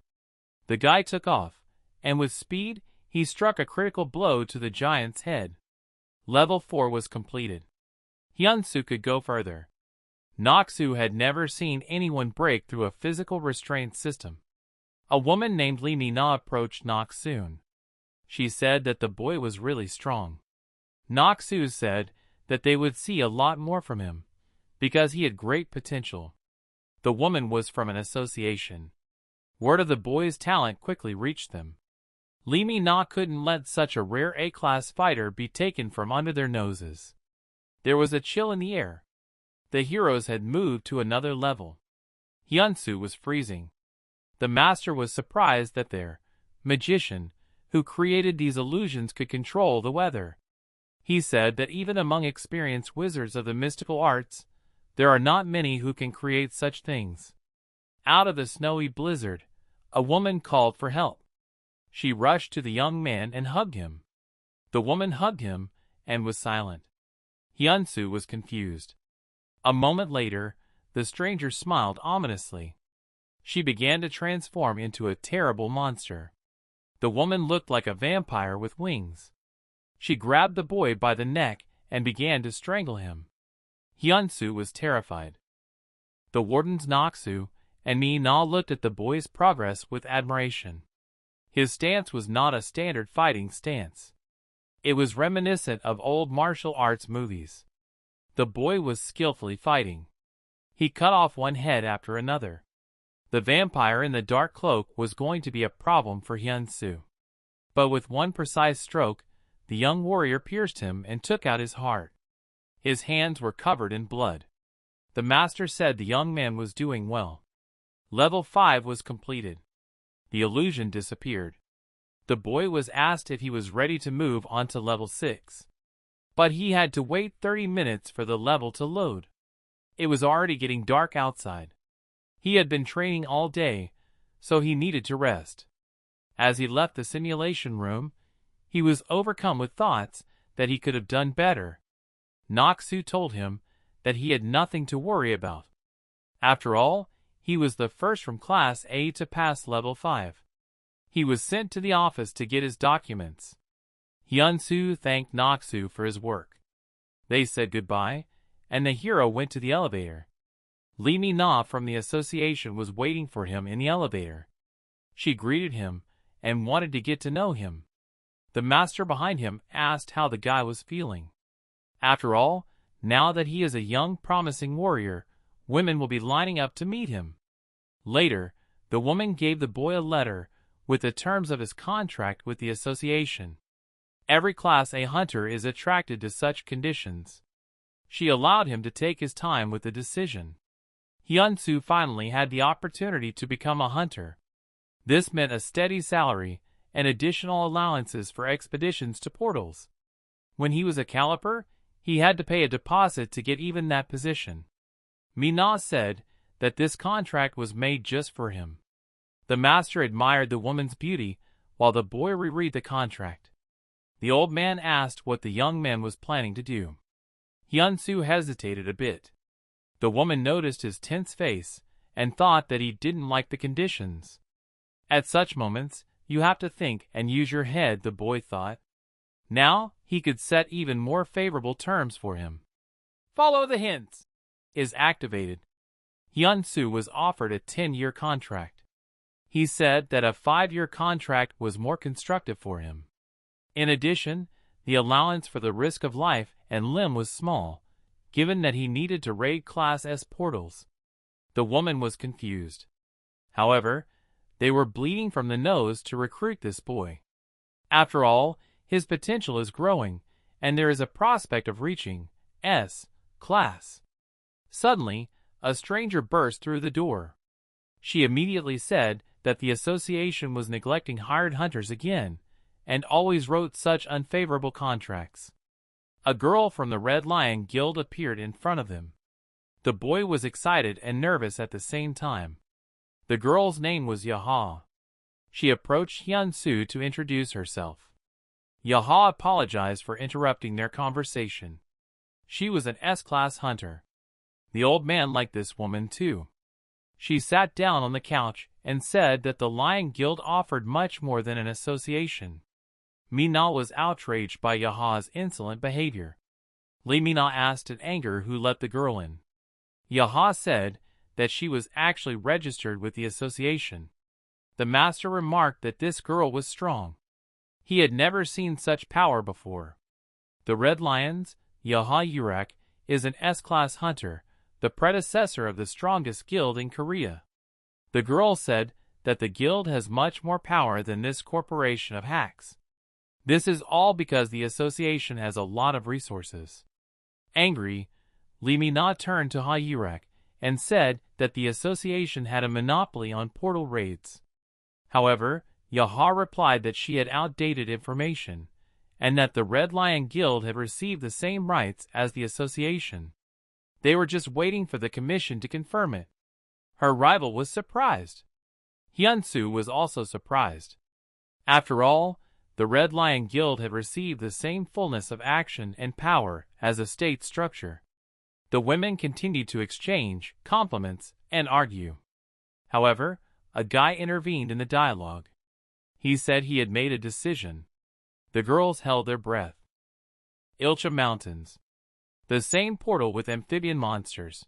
The guy took off, and with speed, he struck a critical blow to the giant's head. Level 4 was completed. Hyun-soo could go further. Nok-soo had never seen anyone break through a physical restraint system. A woman named Lee Mi-na approached Nok-soo. She said that the boy was really strong. Nok-soo said that they would see a lot more from him, because he had great potential. The woman was from an association. Word of the boy's talent quickly reached them. Lee Mi-na couldn't let such a rare A-class fighter be taken from under their noses. There was a chill in the air. The heroes had moved to another level. Hyun-soo was freezing. The master was surprised that their magician, who created these illusions, could control the weather. He said that even among experienced wizards of the mystical arts, there are not many who can create such things. Out of the snowy blizzard, a woman called for help. She rushed to the young man and hugged him. The woman hugged him and was silent. Hyun-soo was confused. A moment later, the stranger smiled ominously. She began to transform into a terrible monster. The woman looked like a vampire with wings. She grabbed the boy by the neck and began to strangle him. Hyun-soo was terrified. The wardens Nok-soo and Mi-na looked at the boy's progress with admiration. His stance was not a standard fighting stance. It was reminiscent of old martial arts movies. The boy was skillfully fighting. He cut off one head after another. The vampire in the dark cloak was going to be a problem for Hyun-soo. But with one precise stroke, the young warrior pierced him and took out his heart. His hands were covered in blood. The master said the young man was doing well. Level 5 was completed. The illusion disappeared. The boy was asked if he was ready to move on to level 6. But he had to wait 30 minutes for the level to load. It was already getting dark outside. He had been training all day, so he needed to rest. As he left the simulation room, he was overcome with thoughts that he could have done better. Nok-soo told him that he had nothing to worry about. After all, he was the first from Class A to pass level 5. He was sent to the office to get his documents. Hyun-soo thanked Nok-soo for his work. They said goodbye, and the hero went to the elevator. Lee Mi-na from the association was waiting for him in the elevator. She greeted him and wanted to get to know him. The master behind him asked how the guy was feeling. After all, now that he is a young, promising warrior, women will be lining up to meet him. Later, the woman gave the boy a letter with the terms of his contract with the association. Every Class A hunter is attracted to such conditions. She allowed him to take his time with the decision. Hyun-soo finally had the opportunity to become a hunter. This meant a steady salary and additional allowances for expeditions to portals. When he was a caliper, he had to pay a deposit to get even that position. Mina said that this contract was made just for him. The master admired the woman's beauty while the boy reread the contract. The old man asked what the young man was planning to do. Hyun-soo hesitated a bit. The woman noticed his tense face and thought that he didn't like the conditions. At such moments, you have to think and use your head, the boy thought. Now, he could set even more favorable terms for him. Follow the hints is activated. Hyun-soo was offered a 10-year contract. He said that a 5-year contract was more constructive for him. In addition, the allowance for the risk of life and limb was small, given that he needed to raid Class S portals. The woman was confused. However, they were bleeding from the nose to recruit this boy. After all, his potential is growing, and there is a prospect of reaching S class. Suddenly, a stranger burst through the door. She immediately said that the association was neglecting hired hunters again, and always wrote such unfavorable contracts. A girl from the Red Lion Guild appeared in front of them. The boy was excited and nervous at the same time. The girl's name was Yaha. She approached Hyun-soo to introduce herself. Yaha apologized for interrupting their conversation. She was an S-class hunter. The old man liked this woman too. She sat down on the couch and said that the Lion Guild offered much more than an association. Mina was outraged by Yaha's insolent behavior. Mina asked in anger who let the girl in. Yaha said that she was actually registered with the association. The master remarked that this girl was strong. He had never seen such power before. The Red Lions, Yaha Yurak, is an S-class hunter, the predecessor of the strongest guild in Korea. The girl said that the guild has much more power than this corporation of hacks. This is all because the association has a lot of resources. Angry, Mina turned to Hyurak and said that the association had a monopoly on portal raids. However, Yaha replied that she had outdated information, and that the Red Lion Guild had received the same rights as the association. They were just waiting for the commission to confirm it. Her rival was surprised. Hyun-soo was also surprised. After all, the Red Lion Guild had received the same fullness of action and power as a state structure. The women continued to exchange compliments and argue. However, a guy intervened in the dialogue. He said he had made a decision. The girls held their breath. Ilcha Mountains. The same portal with amphibian monsters.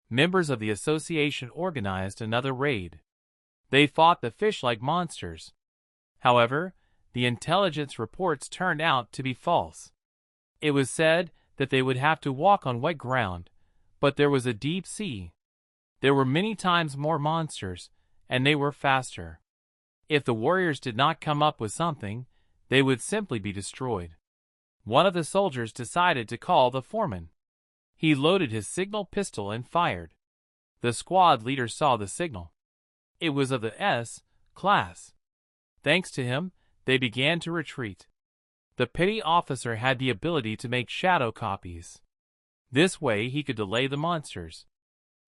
Members of the association organized another raid. They fought the fish-like monsters. However, the intelligence reports turned out to be false. It was said that they would have to walk on wet ground, but there was a deep sea. There were many times more monsters, and they were faster. If the warriors did not come up with something, they would simply be destroyed. One of the soldiers decided to call the foreman. He loaded his signal pistol and fired. The squad leader saw the signal. It was of the S class. Thanks to him, they began to retreat. The petty officer had the ability to make shadow copies. This way he could delay the monsters.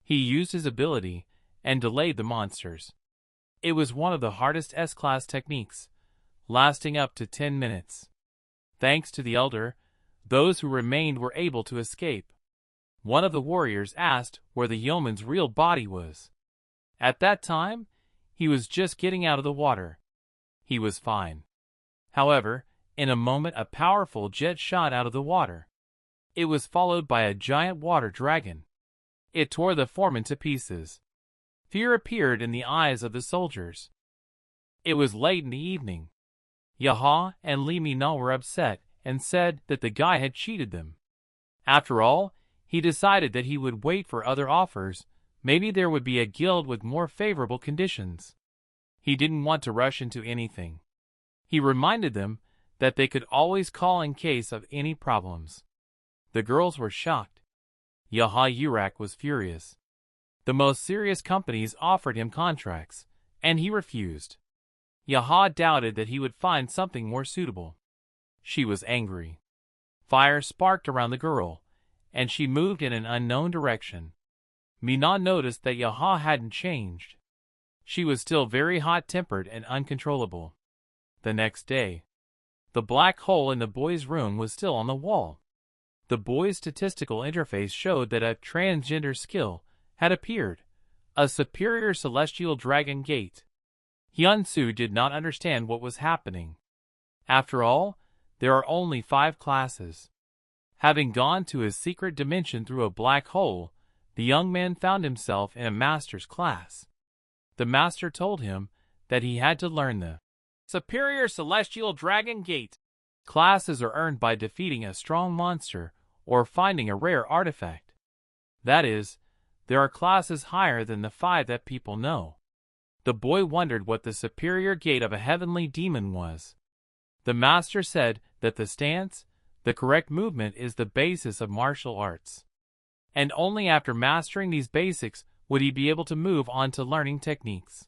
He used his ability and delayed the monsters. It was one of the hardest S-class techniques, lasting up to 10 minutes. Thanks to the elder, those who remained were able to escape. One of the warriors asked where the yeoman's real body was. At that time, he was just getting out of the water. He was fine. However, in a moment a powerful jet shot out of the water. It was followed by a giant water dragon. It tore the foreman to pieces. Fear appeared in the eyes of the soldiers. It was late in the evening. Yaha and Lee Min-na were upset and said that the guy had cheated them. After all, he decided that he would wait for other offers. Maybe there would be a guild with more favorable conditions. He didn't want to rush into anything. He reminded them that they could always call in case of any problems. The girls were shocked. Yaha Yurak was furious. The most serious companies offered him contracts, and he refused. Yaha doubted that he would find something more suitable. She was angry. Fire sparked around the girl, and she moved in an unknown direction. Min-na noticed that Yaha hadn't changed. She was still very hot-tempered and uncontrollable. The next day, the black hole in the boy's room was still on the wall. The boy's statistical interface showed that a transgender skill had appeared, a superior celestial dragon gate. Hyun-soo did not understand what was happening. After all, there are only 5 classes. Having gone to his secret dimension through a black hole, the young man found himself in a master's class. The master told him that he had to learn the Superior Celestial Dragon Gate. Classes are earned by defeating a strong monster or finding a rare artifact. That is, there are classes higher than the 5 that people know. The boy wondered what the superior gate of a heavenly demon was. The master said that the stance, the correct movement, is the basis of martial arts. And only after mastering these basics would he be able to move on to learning techniques.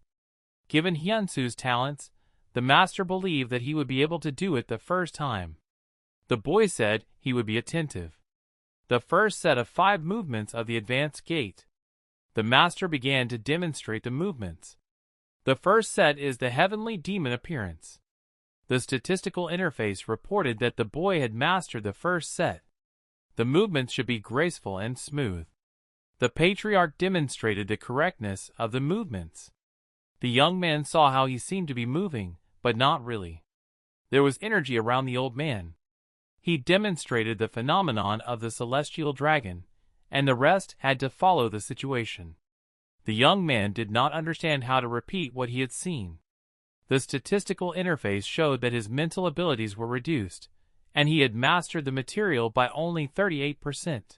Given Hyun-soo's talents, the master believed that he would be able to do it the first time. The boy said he would be attentive. The first set of 5 movements of the advanced gate. The master began to demonstrate the movements. The first set is the heavenly demon appearance. The statistical interface reported that the boy had mastered the first set. The movements should be graceful and smooth. The patriarch demonstrated the correctness of the movements. The young man saw how he seemed to be moving, but not really. There was energy around the old man. He demonstrated the phenomenon of the celestial dragon, and the rest had to follow the situation. The young man did not understand how to repeat what he had seen. The statistical interface showed that his mental abilities were reduced, and he had mastered the material by only 38%.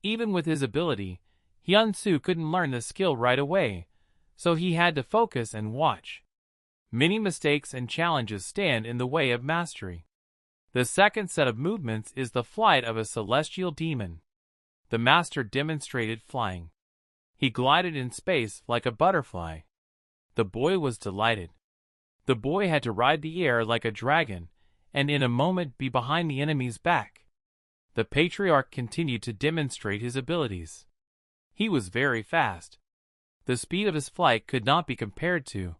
Even with his ability, Hyun-soo couldn't learn the skill right away, so he had to focus and watch. Many mistakes and challenges stand in the way of mastery. The second set of movements is the flight of a celestial demon. The master demonstrated flying. He glided in space like a butterfly. The boy was delighted. The boy had to ride the air like a dragon, and in a moment be behind the enemy's back. The patriarch continued to demonstrate his abilities. He was very fast. The speed of his flight could not be compared to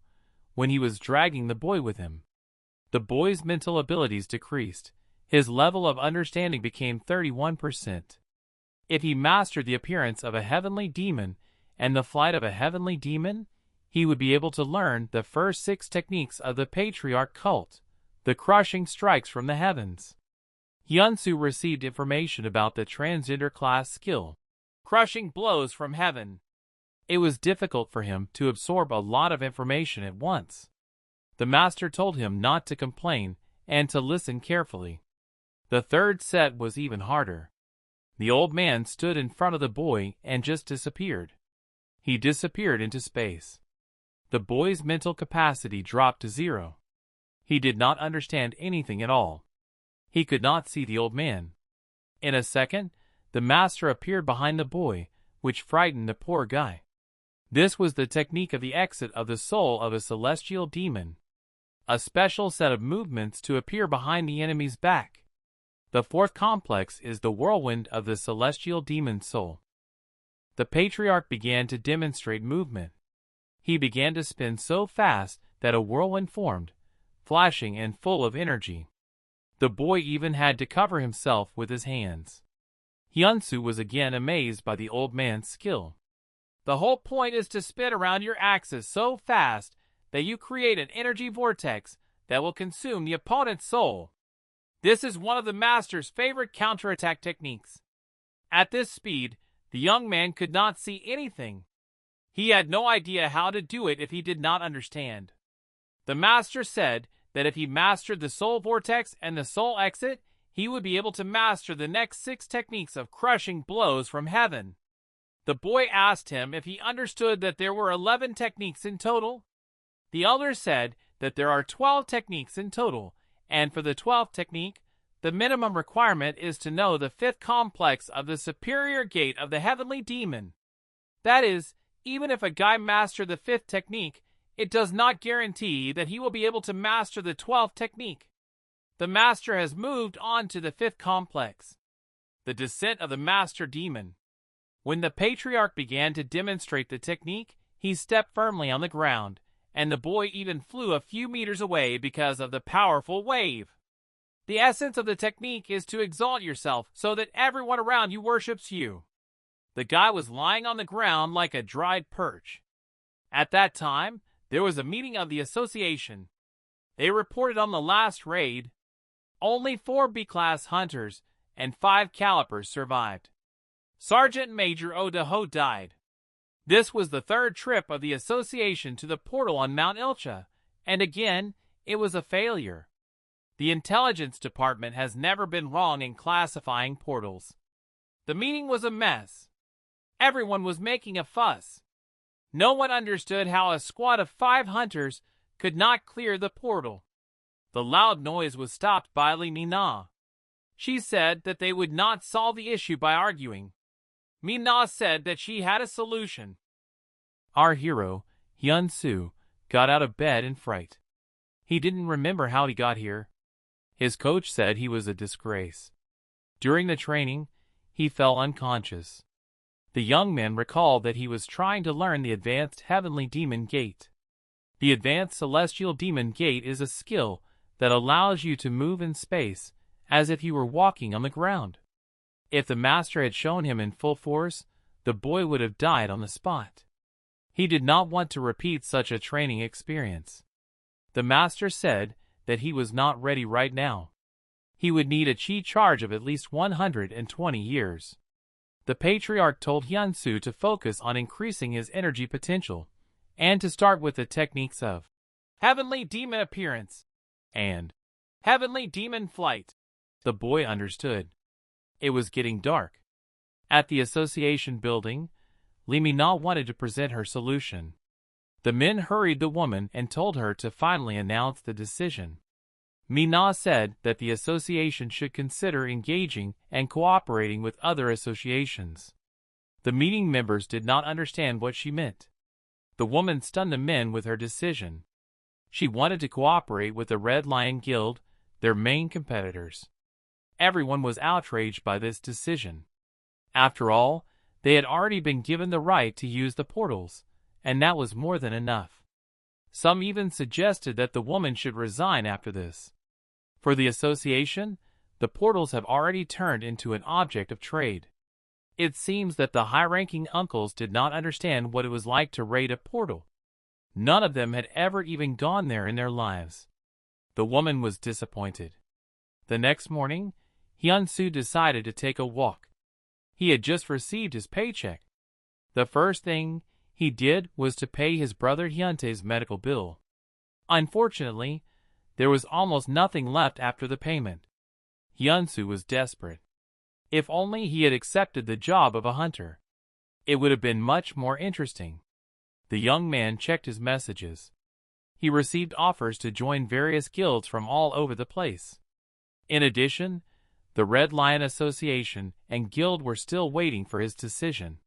when he was dragging the boy with him. The boy's mental abilities decreased. His level of understanding became 31%. If he mastered the appearance of a heavenly demon and the flight of a heavenly demon, he would be able to learn the first 6 techniques of the patriarch cult, the crushing strikes from the heavens. Hyun-soo received information about the transgender class skill, crushing blows from heaven. It was difficult for him to absorb a lot of information at once. The master told him not to complain and to listen carefully. The third set was even harder. The old man stood in front of the boy and just disappeared. He disappeared into space. The boy's mental capacity dropped to 0. He did not understand anything at all. He could not see the old man. In a second, the master appeared behind the boy, which frightened the poor guy. This was the technique of the exit of the soul of a celestial demon. A special set of movements to appear behind the enemy's back. The fourth complex is the whirlwind of the celestial demon soul. The patriarch began to demonstrate movement. He began to spin so fast that a whirlwind formed, flashing and full of energy. The boy even had to cover himself with his hands. Hyun-soo was again amazed by the old man's skill. The whole point is to spin around your axis so fast that you create an energy vortex that will consume the opponent's soul. This is one of the master's favorite counterattack techniques. At this speed, the young man could not see anything. He had no idea how to do it if he did not understand. The master said that if he mastered the soul vortex and the soul exit, he would be able to master the next 6 techniques of crushing blows from heaven. The boy asked him if he understood that there were 11 techniques in total. The elder said that there are 12 techniques in total, and for the 12th technique, the minimum requirement is to know the 5th complex of the superior gate of the heavenly demon. That is, even if a guy mastered the 5th technique, it does not guarantee that he will be able to master the 12th technique. The master has moved on to the 5th complex. The descent of the master demon. When the patriarch began to demonstrate the technique, he stepped firmly on the ground, and the boy even flew a few meters away because of the powerful wave. The essence of the technique is to exalt yourself so that everyone around you worships you. The guy was lying on the ground like a dried perch. At that time, there was a meeting of the association. They reported on the last raid. Only 4 B-class hunters and 5 calipers survived. Sergeant Major Odaho died. This was the 3rd trip of the association to the portal on Mount Ilcha, and again, it was a failure. The intelligence department has never been wrong in classifying portals. The meeting was a mess. Everyone was making a fuss. No one understood how a squad of 5 hunters could not clear the portal. The loud noise was stopped by Lee Mina. She said that they would not solve the issue by arguing. Mina said that she had a solution. Our hero, Hyun-soo, got out of bed in fright. He didn't remember how he got here. His coach said he was a disgrace. During the training, he fell unconscious. The young man recalled that he was trying to learn the Advanced Heavenly Demon Gate. The Advanced Celestial Demon Gate is a skill that allows you to move in space as if you were walking on the ground. If the master had shown him in full force, the boy would have died on the spot. He did not want to repeat such a training experience. The master said that he was not ready right now. He would need a chi charge of at least 120 years. The patriarch told Hyun-soo to focus on increasing his energy potential, and to start with the techniques of Heavenly Demon Appearance and Heavenly Demon Flight. The boy understood. It was getting dark. At the association building, Lee Mina wanted to present her solution. The men hurried the woman and told her to finally announce the decision. Mina said that the association should consider engaging and cooperating with other associations. The meeting members did not understand what she meant. The woman stunned the men with her decision. She wanted to cooperate with the Red Lion Guild, their main competitors. Everyone was outraged by this decision. After all, they had already been given the right to use the portals, and that was more than enough. Some even suggested that the woman should resign after this. For the association, the portals have already turned into an object of trade. It seems that the high-ranking uncles did not understand what it was like to raid a portal. None of them had ever even gone there in their lives. The woman was disappointed. The next morning, Hyun-soo decided to take a walk. He had just received his paycheck. The first thing he did was to pay his brother Hyun-tae's medical bill. Unfortunately, there was almost nothing left after the payment. Hyun-soo was desperate. If only he had accepted the job of a hunter. It would have been much more interesting. The young man checked his messages. He received offers to join various guilds from all over the place. In addition, the Red Lion Association and Guild were still waiting for his decision.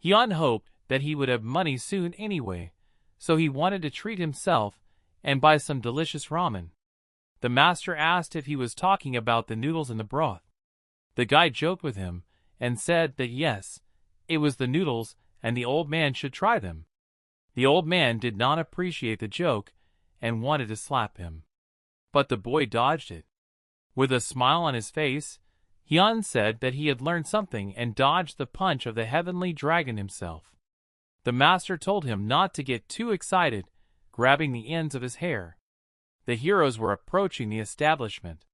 Hyun hoped that he would have money soon anyway, so he wanted to treat himself and buy some delicious ramen. The master asked if he was talking about the noodles in the broth. The guy joked with him and said that yes, it was the noodles and the old man should try them. The old man did not appreciate the joke and wanted to slap him. But the boy dodged it. With a smile on his face, Hyun said that he had learned something and dodged the punch of the heavenly dragon himself. The master told him not to get too excited, grabbing the ends of his hair. The heroes were approaching the establishment.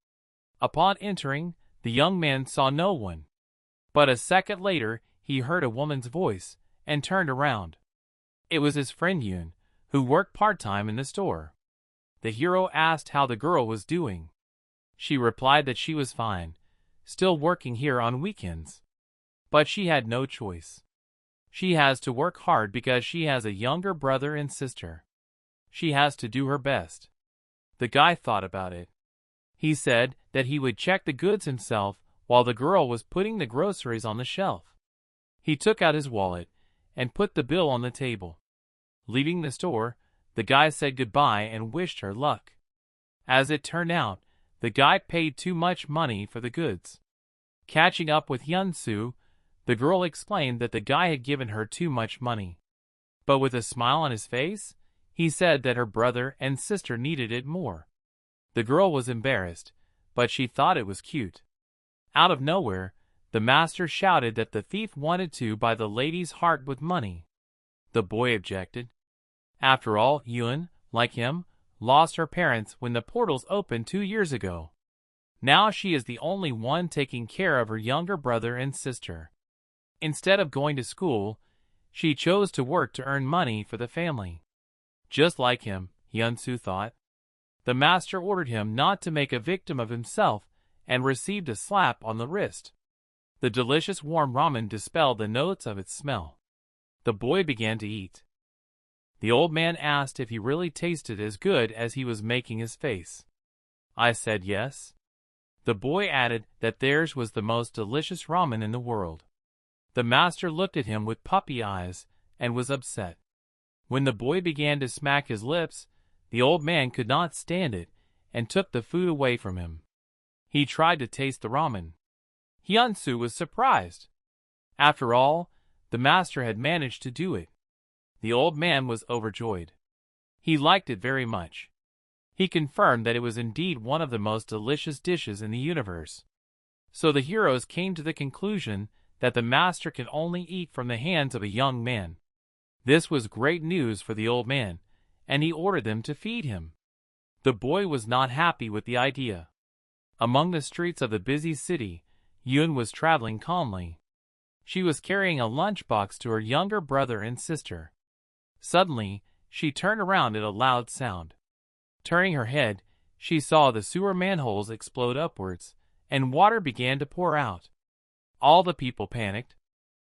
Upon entering, the young man saw no one. But a second later, he heard a woman's voice and turned around. It was his friend Yoon, who worked part-time in the store. The hero asked how the girl was doing. She replied that she was fine, still working here on weekends. But she had no choice. She has to work hard because she has a younger brother and sister. She has to do her best. The guy thought about it. He said that he would check the goods himself while the girl was putting the groceries on the shelf. He took out his wallet and put the bill on the table. Leaving the store, the guy said goodbye and wished her luck. As it turned out, the guy paid too much money for the goods. Catching up with Hyun-soo, the girl explained that the guy had given her too much money. But with a smile on his face, he said that her brother and sister needed it more. The girl was embarrassed, but she thought it was cute. Out of nowhere, the master shouted that the thief wanted to buy the lady's heart with money. The boy objected. After all, Hyun, like him, lost her parents when the portals opened 2 years ago. Now she is the only one taking care of her younger brother and sister. Instead of going to school, she chose to work to earn money for the family. Just like him, Hyun-soo thought. The master ordered him not to make a victim of himself and received a slap on the wrist. The delicious warm ramen dispelled the notes of its smell. The boy began to eat. The old man asked if he really tasted as good as he was making his face. I said yes. The boy added that theirs was the most delicious ramen in the world. The master looked at him with puppy eyes and was upset. When the boy began to smack his lips, the old man could not stand it and took the food away from him. He tried to taste the ramen. Hyun-soo was surprised. After all, the master had managed to do it. The old man was overjoyed. He liked it very much. He confirmed that it was indeed one of the most delicious dishes in the universe. So the heroes came to the conclusion that the master can only eat from the hands of a young man. This was great news for the old man, and he ordered them to feed him. The boy was not happy with the idea. Among the streets of the busy city, Hyun was traveling calmly. She was carrying a lunchbox to her younger brother and sister. Suddenly, she turned around at a loud sound. Turning her head, she saw the sewer manholes explode upwards, and water began to pour out. All the people panicked.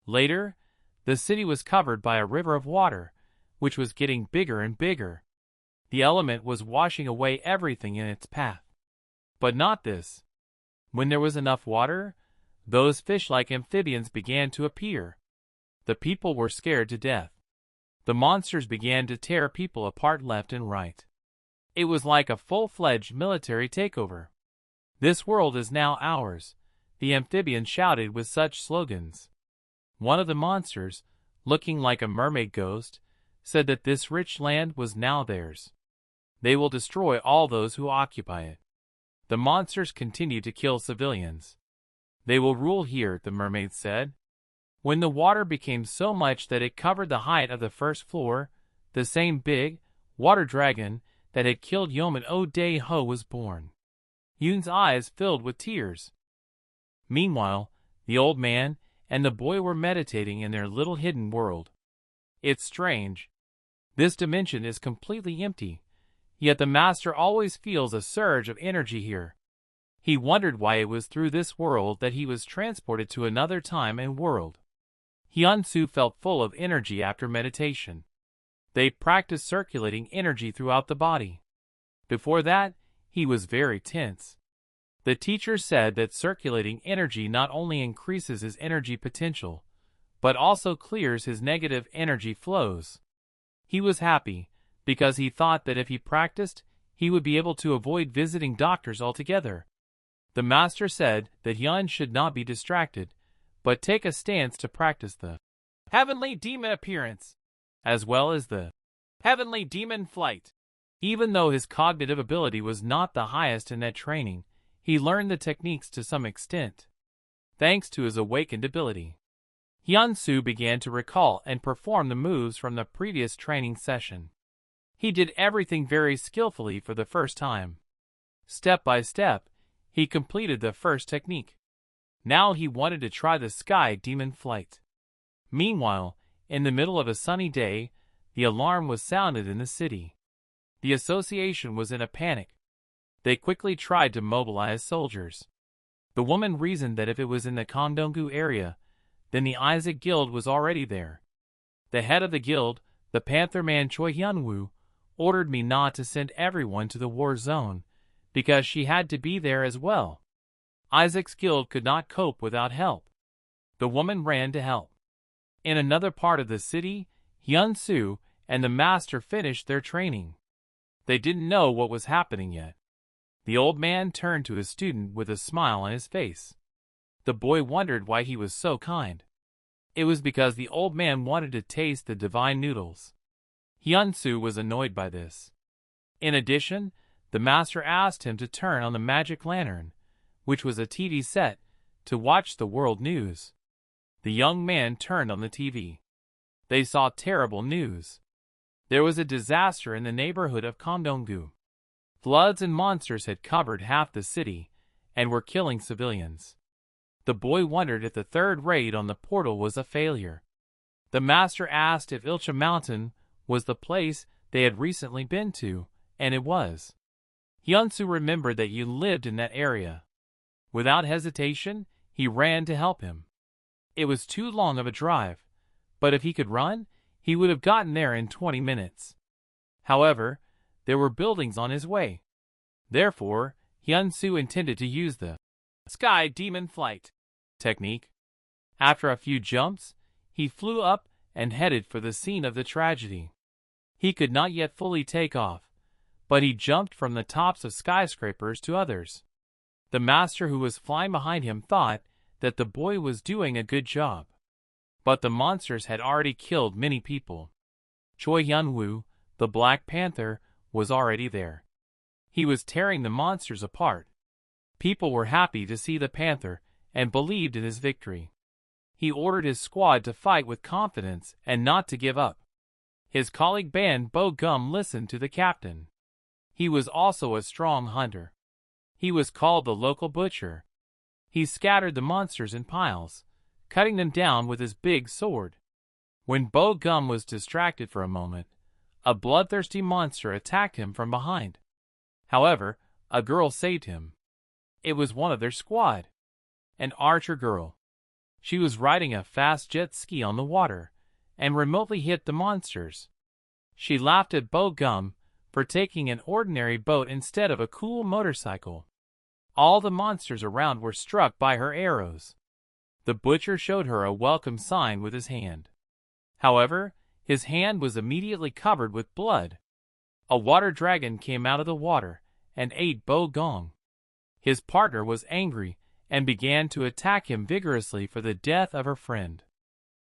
Later, the city was covered by a river of water, which was getting bigger and bigger. The element was washing away everything in its path. But not this. When there was enough water, those fish-like amphibians began to appear. The people were scared to death. The monsters began to tear people apart left and right. It was like a full-fledged military takeover. "This world is now ours," the amphibians shouted with such slogans. One of the monsters, looking like a mermaid ghost, said that this rich land was now theirs. They will destroy all those who occupy it. The monsters continued to kill civilians. They will rule here, the mermaid said. When the water became so much that it covered the height of the first floor, the same big, water dragon that had killed Yeoman O-Dae-ho was born. Yoon's eyes filled with tears. Meanwhile, the old man and the boy were meditating in their little hidden world. It's strange. This dimension is completely empty, yet the master always feels a surge of energy here. He wondered why it was through this world that he was transported to another time and world. Hyun-soo felt full of energy after meditation. They practiced circulating energy throughout the body. Before that, he was very tense. The teacher said that circulating energy not only increases his energy potential, but also clears his negative energy flows. He was happy, because he thought that if he practiced, he would be able to avoid visiting doctors altogether. The master said that Hyun should not be distracted, but take a stance to practice the heavenly demon appearance, as well as the heavenly demon flight. Even though his cognitive ability was not the highest in that training, he learned the techniques to some extent. Thanks to his awakened ability, Hyun-soo began to recall and perform the moves from the previous training session. He did everything very skillfully for the first time. Step by step, he completed the first technique. Now he wanted to try the sky demon flight. Meanwhile, in the middle of a sunny day, the alarm was sounded in the city. The association was in a panic. They quickly tried to mobilize soldiers. The woman reasoned that if it was in the Kongdonggu area, then the Isaac Guild was already there. The head of the guild, the Panther man Choi Hyun-woo, ordered me not to send everyone to the war zone, because she had to be there as well. Isaac's guild could not cope without help. The woman ran to help. In another part of the city, Hyun-soo and the master finished their training. They didn't know what was happening yet. The old man turned to his student with a smile on his face. The boy wondered why he was so kind. It was because the old man wanted to taste the divine noodles. Hyun-soo was annoyed by this. In addition, the master asked him to turn on the magic lantern, which was a TV set, to watch the world news. The young man turned on the TV. They saw terrible news. There was a disaster in the neighborhood of Kongdonggu. Floods and monsters had covered half the city and were killing civilians. The boy wondered if the third raid on the portal was a failure. The master asked if Ilcha Mountain was the place they had recently been to, and it was. Hyun-soo remembered that you lived in that area. Without hesitation, he ran to help him. It was too long of a drive, but if he could run, he would have gotten there in 20 minutes. However, there were buildings on his way. Therefore, Hyun-soo intended to use the Sky Demon Flight technique. After a few jumps, he flew up and headed for the scene of the tragedy. He could not yet fully take off, but he jumped from the tops of skyscrapers to others. The master who was flying behind him thought that the boy was doing a good job. But the monsters had already killed many people. Choi Hyun-woo, the Black Panther, was already there. He was tearing the monsters apart. People were happy to see the Panther and believed in his victory. He ordered his squad to fight with confidence and not to give up. His colleague Ban Bo-gum listened to the captain. He was also a strong hunter. He was called the local butcher. He scattered the monsters in piles, cutting them down with his big sword. When Bo-gum was distracted for a moment, a bloodthirsty monster attacked him from behind. However, a girl saved him. It was one of their squad, an archer girl. She was riding a fast jet ski on the water and remotely hit the monsters. She laughed at Bo-gum for taking an ordinary boat instead of a cool motorcycle. All the monsters around were struck by her arrows. The butcher showed her a welcome sign with his hand. However, his hand was immediately covered with blood. A water dragon came out of the water and ate Bo-gum. His partner was angry and began to attack him vigorously for the death of her friend.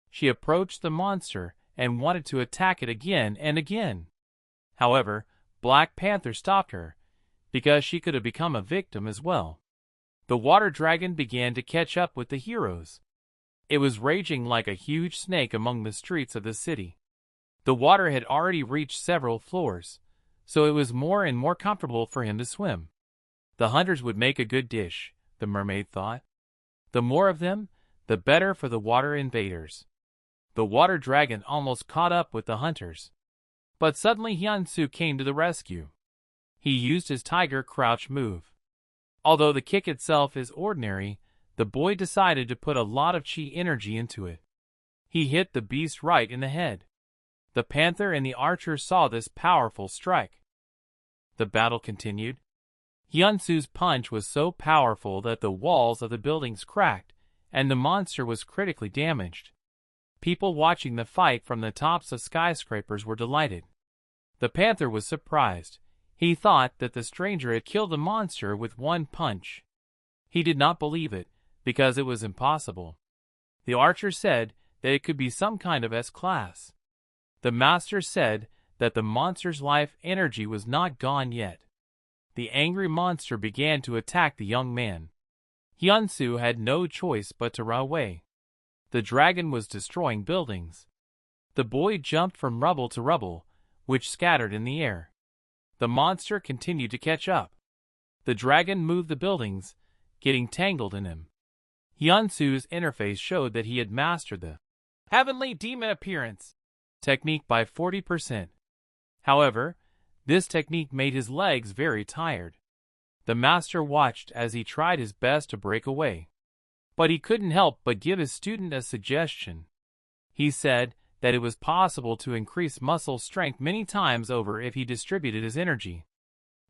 She approached the monster and wanted to attack it again and again. However, Black Panther stopped her, because she could have become a victim as well. The water dragon began to catch up with the heroes. It was raging like a huge snake among the streets of the city. The water had already reached several floors, so it was more and more comfortable for him to swim. The hunters would make a good dish, the mermaid thought. The more of them, the better for the water invaders. The water dragon almost caught up with the hunters. But suddenly Hyun-soo came to the rescue. He used his tiger crouch move. Although the kick itself is ordinary, the boy decided to put a lot of chi energy into it. He hit the beast right in the head. The panther and the archer saw this powerful strike. The battle continued. Hyun-soo's punch was so powerful that the walls of the buildings cracked, and the monster was critically damaged. People watching the fight from the tops of skyscrapers were delighted. The panther was surprised. He thought that the stranger had killed the monster with one punch. He did not believe it, because it was impossible. The archer said that it could be some kind of S-class. The master said that the monster's life energy was not gone yet. The angry monster began to attack the young man. Hyun-soo had no choice but to run away. The dragon was destroying buildings. The boy jumped from rubble to rubble, which scattered in the air. The monster continued to catch up. The dragon moved the buildings, getting tangled in him. Hyun-soo's interface showed that he had mastered the heavenly demon appearance technique by 40%. However, This technique made his legs very tired. The master watched as he tried his best to break away. But he couldn't help but give his student a suggestion. He said that it was possible to increase muscle strength many times over if he distributed his energy.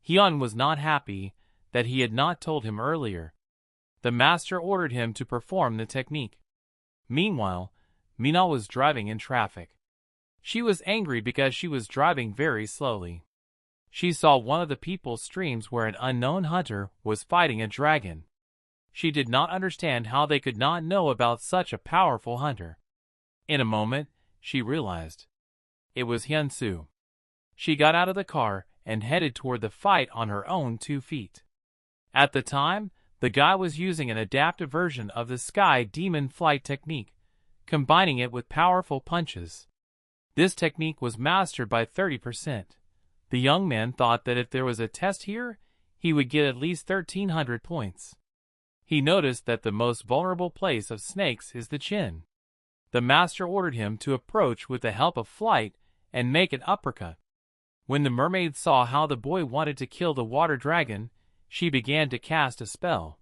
Hyun was not happy that he had not told him earlier. The master ordered him to perform the technique. Meanwhile, Mina was driving in traffic. She was angry because she was driving very slowly. She saw one of the people's streams where an unknown hunter was fighting a dragon. She did not understand how they could not know about such a powerful hunter. In a moment, she realized. It was Hyun-soo. She got out of the car and headed toward the fight on her own 2 feet. At the time, the guy was using an adaptive version of the Sky Demon flight technique, combining it with powerful punches. This technique was mastered by 30%. The young man thought that if there was a test here, he would get at least 1,300 points. He noticed that the most vulnerable place of snakes is the chin. The master ordered him to approach with the help of flight and make an uppercut. When the mermaid saw how the boy wanted to kill the water dragon, she began to cast a spell.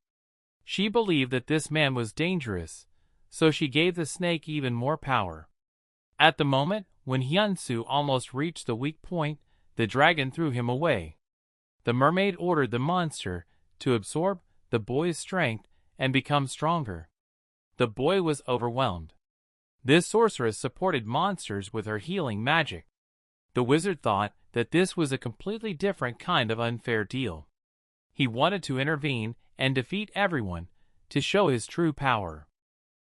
She believed that this man was dangerous, so she gave the snake even more power. At the moment when Hyun-soo almost reached the weak point, the dragon threw him away. The mermaid ordered the monster to absorb the boy's strength and become stronger. The boy was overwhelmed. This sorceress supported monsters with her healing magic. The wizard thought that this was a completely different kind of unfair deal. He wanted to intervene and defeat everyone to show his true power.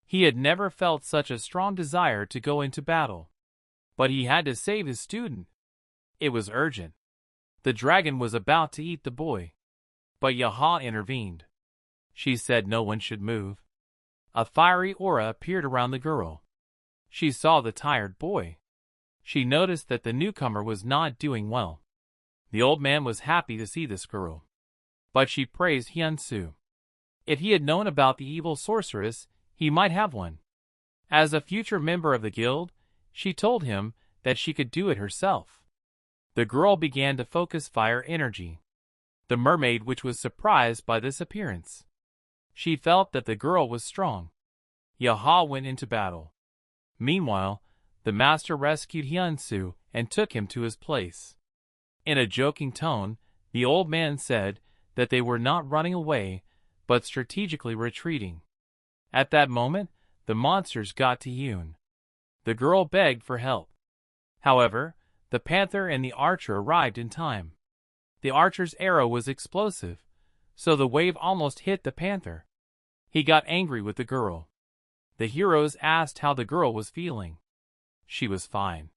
He had never felt such a strong desire to go into battle. But he had to save his student. It was urgent. The dragon was about to eat the boy. But Yaha intervened. She said no one should move. A fiery aura appeared around the girl. She saw the tired boy. She noticed that the newcomer was not doing well. The old man was happy to see this girl. But she praised Hyun-soo. If he had known about the evil sorceress, he might have one. As a future member of the guild, she told him that she could do it herself. The girl began to focus fire energy. The mermaid, which was surprised by this appearance. She felt that the girl was strong. Yaha went into battle. Meanwhile, the master rescued Hyun-soo and took him to his place. In a joking tone, the old man said that they were not running away, but strategically retreating. At that moment, the monsters got to Hyun. The girl begged for help. However, the panther and the archer arrived in time. The archer's arrow was explosive, so the wave almost hit the panther. He got angry with the girl. The heroes asked how the girl was feeling. She was fine.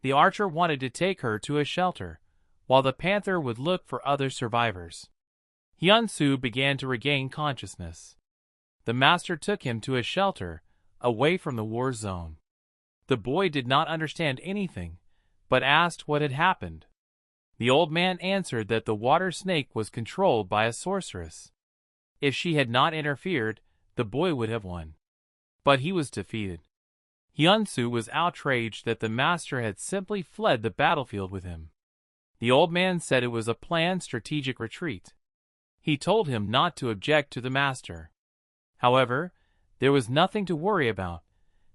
The archer wanted to take her to a shelter, while the panther would look for other survivors. Hyun-soo began to regain consciousness. The master took him to a shelter, away from the war zone. The boy did not understand anything, but asked what had happened. The old man answered that the water snake was controlled by a sorceress. If she had not interfered, the boy would have won. But he was defeated. Hyun-soo was outraged that the master had simply fled the battlefield with him. The old man said it was a planned strategic retreat. He told him not to object to the master. However, there was nothing to worry about,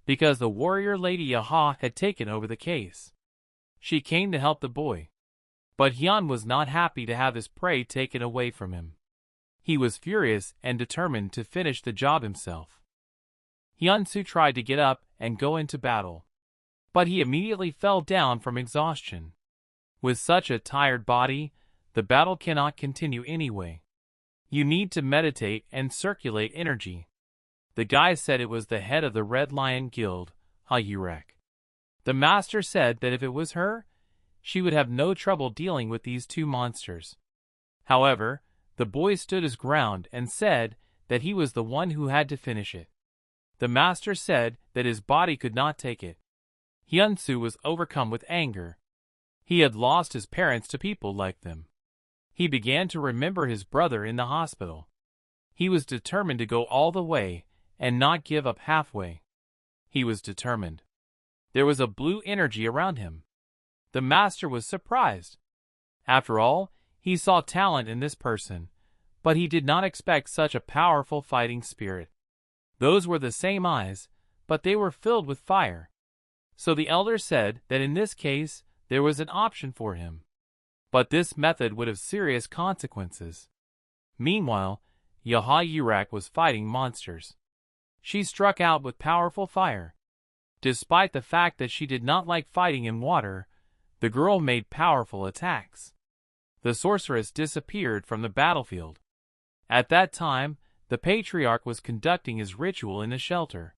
because the warrior lady Yaha had taken over the case. She came to help the boy. But Hyun was not happy to have his prey taken away from him. He was furious and determined to finish the job himself. Hyun-soo tried to get up and go into battle, but he immediately fell down from exhaustion. With such a tired body, the battle cannot continue anyway. You need to meditate and circulate energy. The guy said it was the head of the Red Lion Guild, Hyurek. The master said that if it was her, she would have no trouble dealing with these two monsters. However, the boy stood his ground and said that he was the one who had to finish it. The master said that his body could not take it. Hyun-soo was overcome with anger. He had lost his parents to people like them. He began to remember his brother in the hospital. He was determined to go all the way and not give up halfway. He was determined. There was a blue energy around him. The master was surprised. After all, he saw talent in this person, but he did not expect such a powerful fighting spirit. Those were the same eyes, but they were filled with fire. So the elder said that in this case there was an option for him. But this method would have serious consequences. Meanwhile, Yurak was fighting monsters. She struck out with powerful fire. Despite the fact that she did not like fighting in water, the girl made powerful attacks. The sorceress disappeared from the battlefield. At that time, the patriarch was conducting his ritual in the shelter.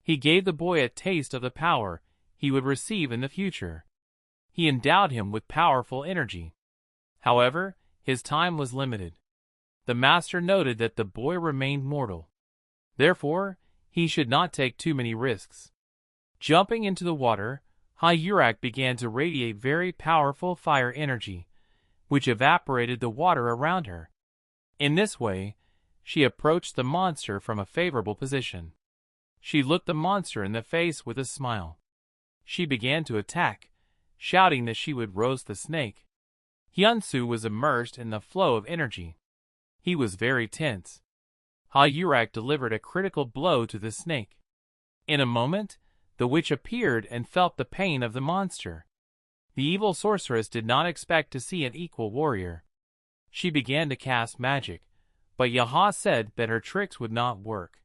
He gave the boy a taste of the power he would receive in the future. He endowed him with powerful energy. However, his time was limited. The master noted that the boy remained mortal. Therefore, he should not take too many risks. Jumping into the water, Hyurak began to radiate very powerful fire energy, which evaporated the water around her. In this way, she approached the monster from a favorable position. She looked the monster in the face with a smile. She began to attack, shouting that she would roast the snake. Hyun-soo was immersed in the flow of energy. He was very tense. Hyurak delivered a critical blow to the snake. In a moment, the witch appeared and felt the pain of the monster. The evil sorceress did not expect to see an equal warrior. She began to cast magic, but Yaha said that her tricks would not work.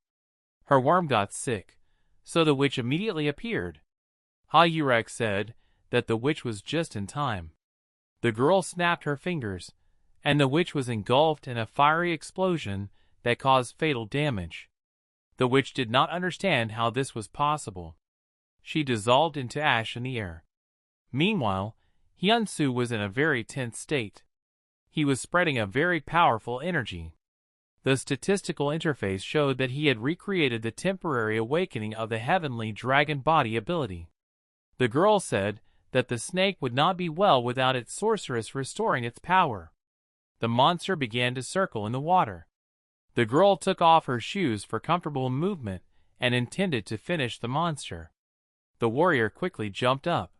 Her worm got sick, so the witch immediately appeared. Hyurak said that the witch was just in time. The girl snapped her fingers, and the witch was engulfed in a fiery explosion that caused fatal damage. The witch did not understand how this was possible. She dissolved into ash in the air. Meanwhile, Hyun-soo was in a very tense state. He was spreading a very powerful energy. The statistical interface showed that he had recreated the temporary awakening of the heavenly dragon body ability. The girl said that the snake would not be well without its sorceress restoring its power. The monster began to circle in the water. The girl took off her shoes for comfortable movement and intended to finish the monster. The warrior quickly jumped up.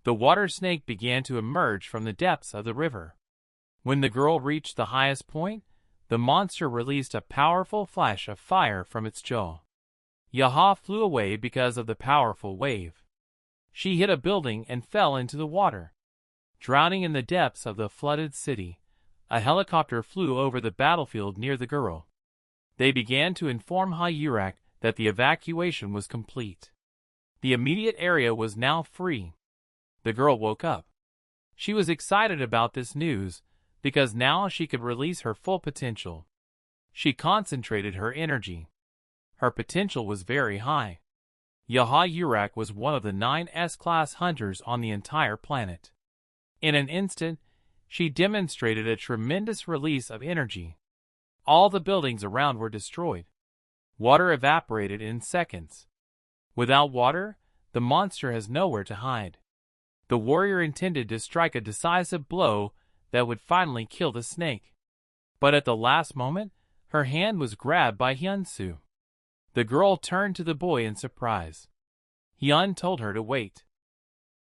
The water snake began to emerge from the depths of the river. When the girl reached the highest point, the monster released a powerful flash of fire from its jaw. Yaha flew away because of the powerful wave. She hit a building and fell into the water. Drowning in the depths of the flooded city, a helicopter flew over the battlefield near the girl. They began to inform Hyurak that the evacuation was complete. The immediate area was now free. The girl woke up. She was excited about this news because now she could release her full potential. She concentrated her energy. Her potential was very high. Hyurak was one of the 9 S-class hunters on the entire planet. In an instant, she demonstrated a tremendous release of energy. All the buildings around were destroyed. Water evaporated in seconds. Without water, the monster has nowhere to hide. The warrior intended to strike a decisive blow that would finally kill the snake. But at the last moment, her hand was grabbed by Hyun-soo. The girl turned to the boy in surprise. Hyun told her to wait.